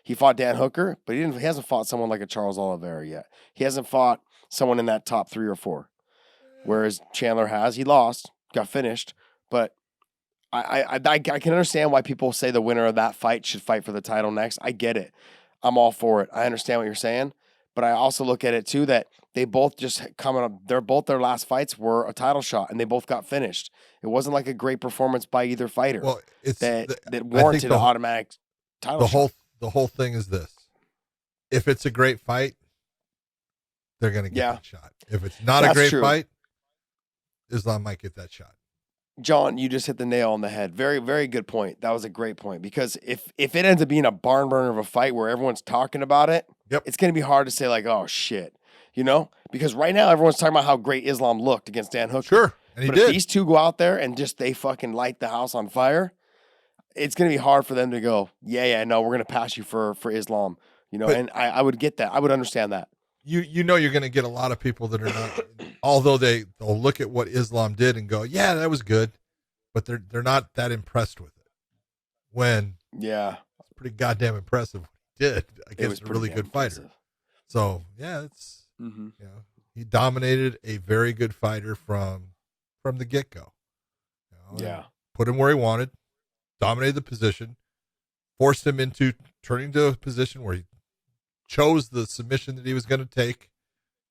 He fought Dan Hooker, but he hasn't fought someone like a Charles Oliveira yet. He hasn't fought someone in that top 3 or 4. Whereas Chandler has. He lost, got finished. But I can understand why people say the winner of that fight should fight for the title next. I get it. I'm all for it. I understand what you're saying. But I also look at it too that they both just coming up. Their last fights were a title shot, and they both got finished. It wasn't like a great performance by either fighter. Well, it's that warranted an automatic title shot. The whole thing is this: if it's a great fight, they're going to get that shot. If it's not a great fight, Islam might get that shot. John, you just hit the nail on the head. Very, very good point. That was a great point, because if it ends up being a barn burner of a fight where everyone's talking about it, it's going to be hard to say like, oh shit, because right now everyone's talking about how great Islam looked against Dan Hooker. Sure. And if these two go out there and just they fucking light the house on fire, it's going to be hard for them to go, no, we're going to pass you for Islam, and I would get that. I would understand that. You're going to get a lot of people that are not, although they'll look at what Islam did and go, yeah, that was good, but they're not that impressed with it. When it's pretty goddamn impressive what he did against a really good fighter. So it's he dominated a very good fighter from the get go. Put him where he wanted, dominated the position, forced him into turning to a position where he chose the submission that he was going to take,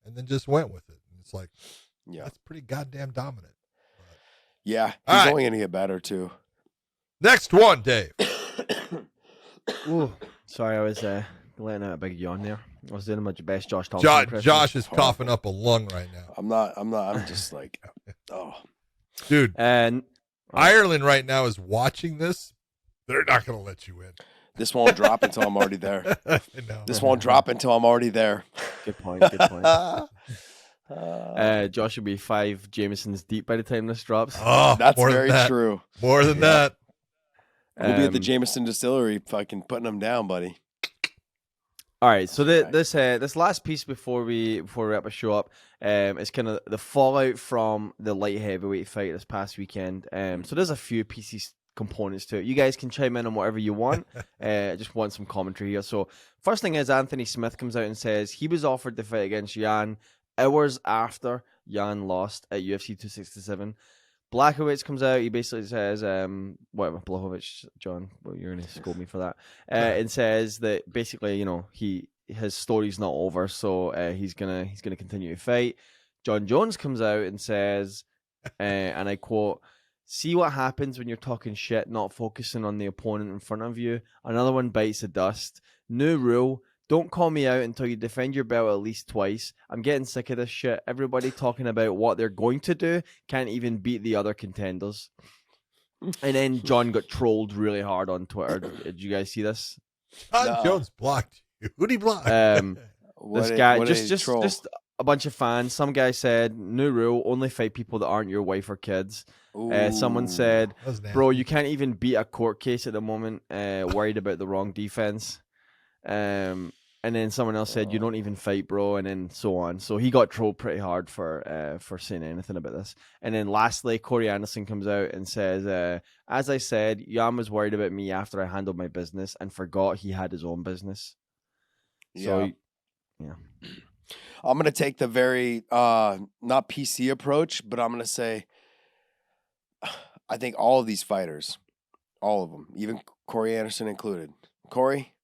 and then just went with it. And it's like, that's pretty goddamn dominant. But, he's only going to get better too. Next one, Dave. Ooh, sorry, I was going letting out a big yawn there. I was doing my best Josh Thompson impression. Josh is coughing up a lung right now. I'm not. I'm just like, oh, dude. And Ireland right now is watching this. They're not going to let you in. This won't drop until I'm already there. No. This won't drop until I'm already there. Good point. Good point. Josh will be 5 Jamesons deep by the time this drops. Oh, that's very true. More than that. We'll be at the Jameson distillery, fucking putting them down, buddy. All right, so this last piece before we wrap the show up, is kind of the fallout from the light heavyweight fight this past weekend. So there's a few pieces, components to it. You guys can chime in on whatever you want. I just want some commentary here. So first thing is Anthony Smith comes out and says he was offered the fight against Jan hours after Jan lost at UFC 267. Blachowicz comes out. He basically says, whatever, Blachowicz, John, well, you're going to scold me for that, and says that basically, his story's not over, so he's gonna continue to fight. John Jones comes out and says, and I quote, "See what happens when you're talking shit, not focusing on the opponent in front of you. Another one bites the dust. New rule. Don't call me out until you defend your belt at least twice. I'm getting sick of this shit. Everybody talking about what they're going to do can't even beat the other contenders." And then John got trolled really hard on Twitter. Did you guys see this? John Jones blocked you. Who'd he block? This guy, just a bunch of fans. Some guy said, "New rule, only fight people that aren't your wife or kids." Someone said, "Bro, you can't even beat a court case at the moment, worried about the wrong defense." And then someone else said, "You don't even fight, bro," and then so on. So he got trolled pretty hard for saying anything about this. And then lastly, Corey Anderson comes out and says, "As I said, Jan was worried about me after I handled my business and forgot he had his own business." So, yeah. I'm going to take the very, not PC approach, but I'm going to say, I think all of these fighters, all of them, even Corey Anderson included. Corey,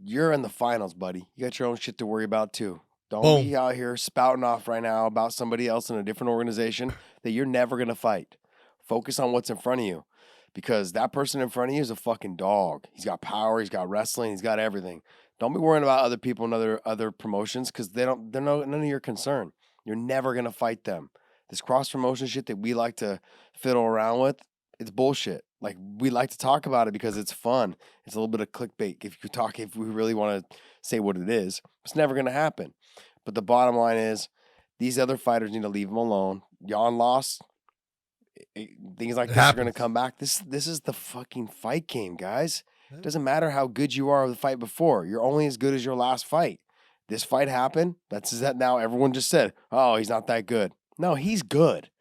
you're in the finals, buddy. You got your own shit to worry about, too. Don't be out here spouting off right now about somebody else in a different organization that you're never going to fight. Focus on what's in front of you, because that person in front of you is a fucking dog. He's got power. He's got wrestling. He's got everything. Don't be worrying about other people and other promotions, because they're none of your concern. You're never going to fight them. This cross-promotion shit that we like to fiddle around with, it's bullshit. Like, we like to talk about it because it's fun. It's a little bit of clickbait. If we really want to say what it is, it's never going to happen. But the bottom line is, these other fighters need to leave them alone. Jan lost. Things like this are going to come back. This is the fucking fight game, guys. It doesn't matter how good you are of the fight before. You're only as good as your last fight. This fight happened. That's that now. Everyone just said, "Oh, he's not that good." No, he's good.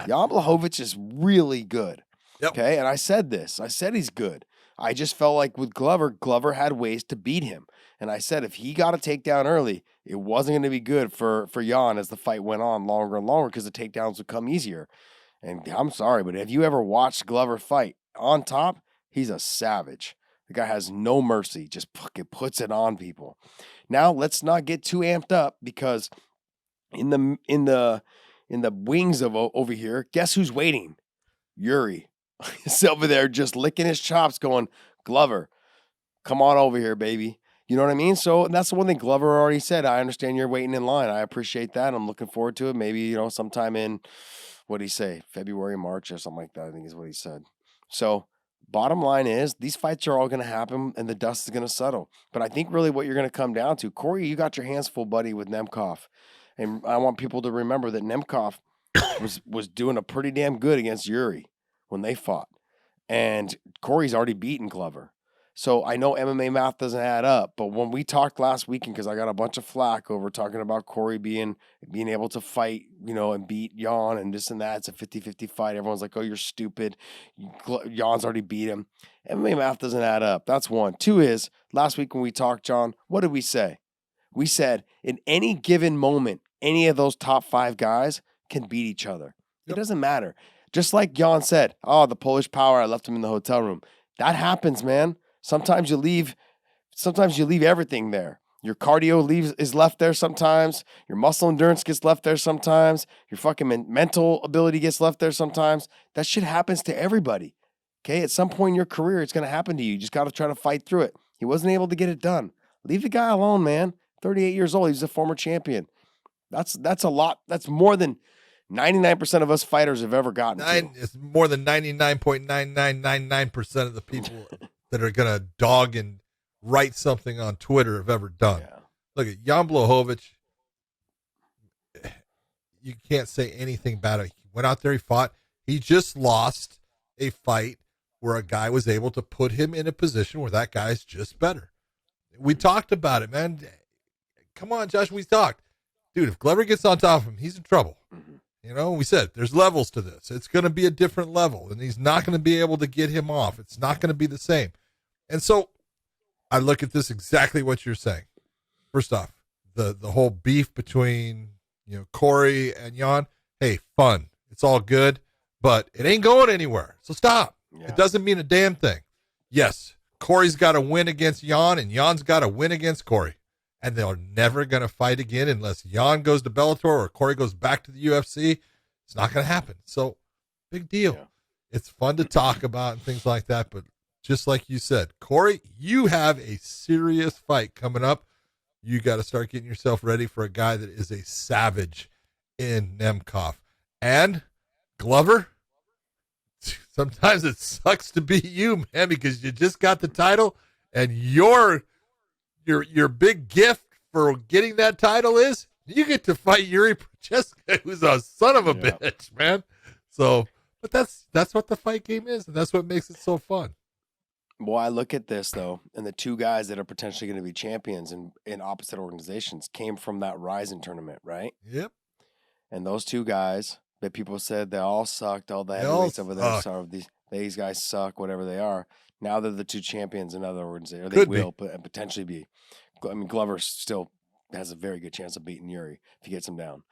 Jan Blachowicz is really good. Yep. Okay, and I said this. I said he's good. I just felt like with Glover had ways to beat him. And I said if he got a takedown early, it wasn't going to be good for Jan as the fight went on longer and longer, because the takedowns would come easier. And I'm sorry, but have you ever watched Glover fight on top? He's a savage. The guy has no mercy, just fucking puts it on people. Now, let's not get too amped up, because in the wings of over here, guess who's waiting? Yuri. He's over there just licking his chops going, "Glover, come on over here, baby." You know what I mean? So, and that's the one thing Glover already said. "I understand you're waiting in line. I appreciate that. I'm looking forward to it. Maybe, sometime in, what did he say? February, March or something like that, I think is what he said." So, bottom line is, these fights are all going to happen and the dust is going to settle. But I think really what you're going to come down to, Corey, you got your hands full, buddy, with Nemkov. And I want people to remember that Nemkov was doing a pretty damn good against Yuri when they fought. And Corey's already beaten Glover. So I know MMA math doesn't add up, but when we talked last weekend, because I got a bunch of flack over talking about Corey being able to fight, and beat Jan and this and that, it's a 50-50 fight. Everyone's like, "Oh, you're stupid. Jan's already beat him." MMA math doesn't add up. That's one. Two is, last week when we talked, John, what did we say? We said in any given moment, any of those top 5 guys can beat each other. Yep. It doesn't matter. Just like Jan said, "Oh, the Polish power, I left him in the hotel room." That happens, man. Sometimes you leave everything there. Your cardio is left there sometimes. Your muscle endurance gets left there sometimes. Your fucking mental ability gets left there sometimes. That shit happens to everybody. Okay? At some point in your career, it's going to happen to you. You just got to try to fight through it. He wasn't able to get it done. Leave the guy alone, man. 38 years old. He's a former champion. That's a lot. That's more than 99% of us fighters have ever gotten to. It's more than 99.9999% of the people that are going to dog and write something on Twitter have ever done. Yeah. Look at Jan Blachowicz. You can't say anything bad. He went out there, he fought. He just lost a fight where a guy was able to put him in a position where that guy's just better. We talked about it, man. Come on, Josh, we talked. Dude, if Glover gets on top of him, he's in trouble. Mm-hmm. You know, we said there's levels to this. It's going to be a different level, and he's not going to be able to get him off. It's not going to be the same. And so I look at this exactly what you're saying. First off, the whole beef between, you know, Corey and Jan, hey, fun. It's all good, but it ain't going anywhere. So stop. Yeah. It doesn't mean a damn thing. Yes, Corey's got to win against Jan, and Jan's got to win against Corey. And they're never going to fight again unless Jan goes to Bellator or Corey goes back to the UFC. It's not going to happen. So, big deal. Yeah. It's fun to talk about and things like that, but just like you said, Corey, you have a serious fight coming up. You got to start getting yourself ready for a guy that is a savage in Nemkov. And Glover, sometimes it sucks to be you, man, because you just got the title, and your big gift for getting that title is you get to fight Yuri Prochaska, who's a son of a bitch, man. So, but that's what the fight game is, and that's what makes it so fun. Well, I look at this, though, and the two guys that are potentially going to be champions in opposite organizations came from that Ryzen tournament, right? Yep. And those two guys that people said they all sucked, all the heavyweights over there, so these guys suck, whatever they are. Now they're the two champions in other organizations. Or they will potentially be. I mean, Glover still has a very good chance of beating Yuri if he gets him down.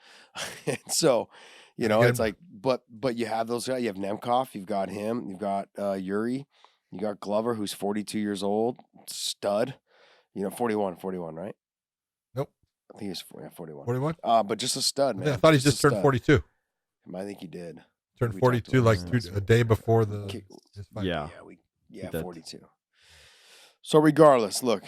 And so, you know, it's like, but you have those guys. You have Nemkov. You've got him. You've got Yuri. You got Glover, who's 42 years old, stud. You know, 41, right? Nope. I think he's 41. 41? But just a stud, man. Yeah, I thought he just turned 42. I think he did. Turned 42 like a day before his fight. Yeah. 42. So regardless, look,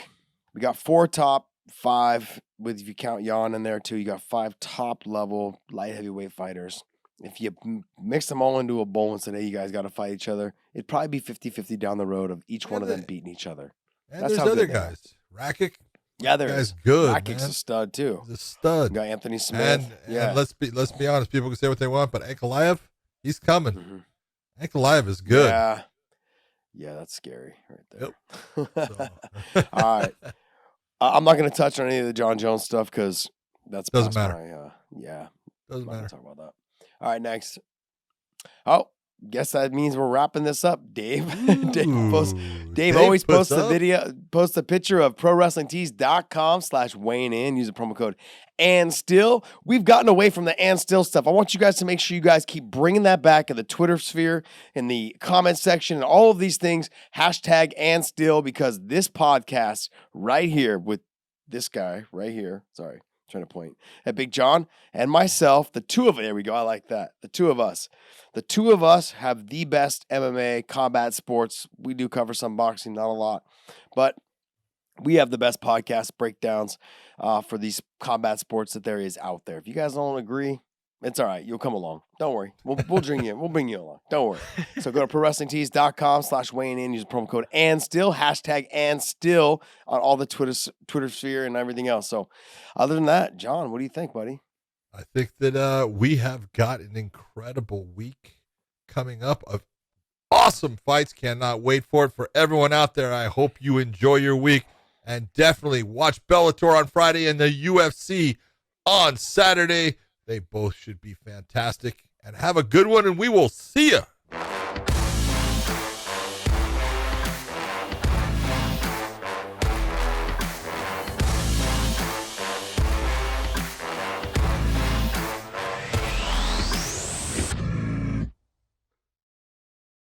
we got 4 top 5 with, if you count Jan in there too, you got 5 top level light heavyweight fighters. If you mix them all into a bowl and said, hey, you guys got to fight each other, it'd probably be 50-50 down the road of each one of them beating each other. And that's there's other guys. Rakic. Yeah, there's good. Rakic's a stud too. He's a stud. You got Anthony Smith. And let's be honest. People can say what they want, but Ankalaev, he's coming. Mm-hmm. Ankalaev is good. Yeah, that's scary right there. Yep. All right. I'm not going to touch on any of the John Jones stuff because that's doesn't matter. Doesn't matter. Talk about that. All right, next. Oh, guess that means we're wrapping this up, Dave. Dave always posts a picture of ProWrestlingTees.com/weighing in. Use the promo code and still. We've gotten away from the and still stuff. I want you guys to make sure you guys keep bringing that back in the Twitter sphere, in the comment section, and all of these things. Hashtag and still, because this podcast right here with this guy right here. Sorry. Trying to point at Big John and myself, the two of it. There we go. I like that. The two of us have the best MMA combat sports. We do cover some boxing, not a lot, but we have the best podcast breakdowns for these combat sports that there is out there. If you guys don't agree, it's all right. You'll come along. Don't worry. We'll bring you. We'll bring you along. Don't worry. So go to ProWrestlingTees.com/weighing in. Use the promo code and still, hashtag and still on all the Twitter sphere and everything else. So other than that, John, what do you think, buddy? I think that we have got an incredible week coming up of awesome fights. Cannot wait for it. For everyone out there, I hope you enjoy your week, and definitely watch Bellator on Friday and the UFC on Saturday. They both should be fantastic. And have a good one, and we will see you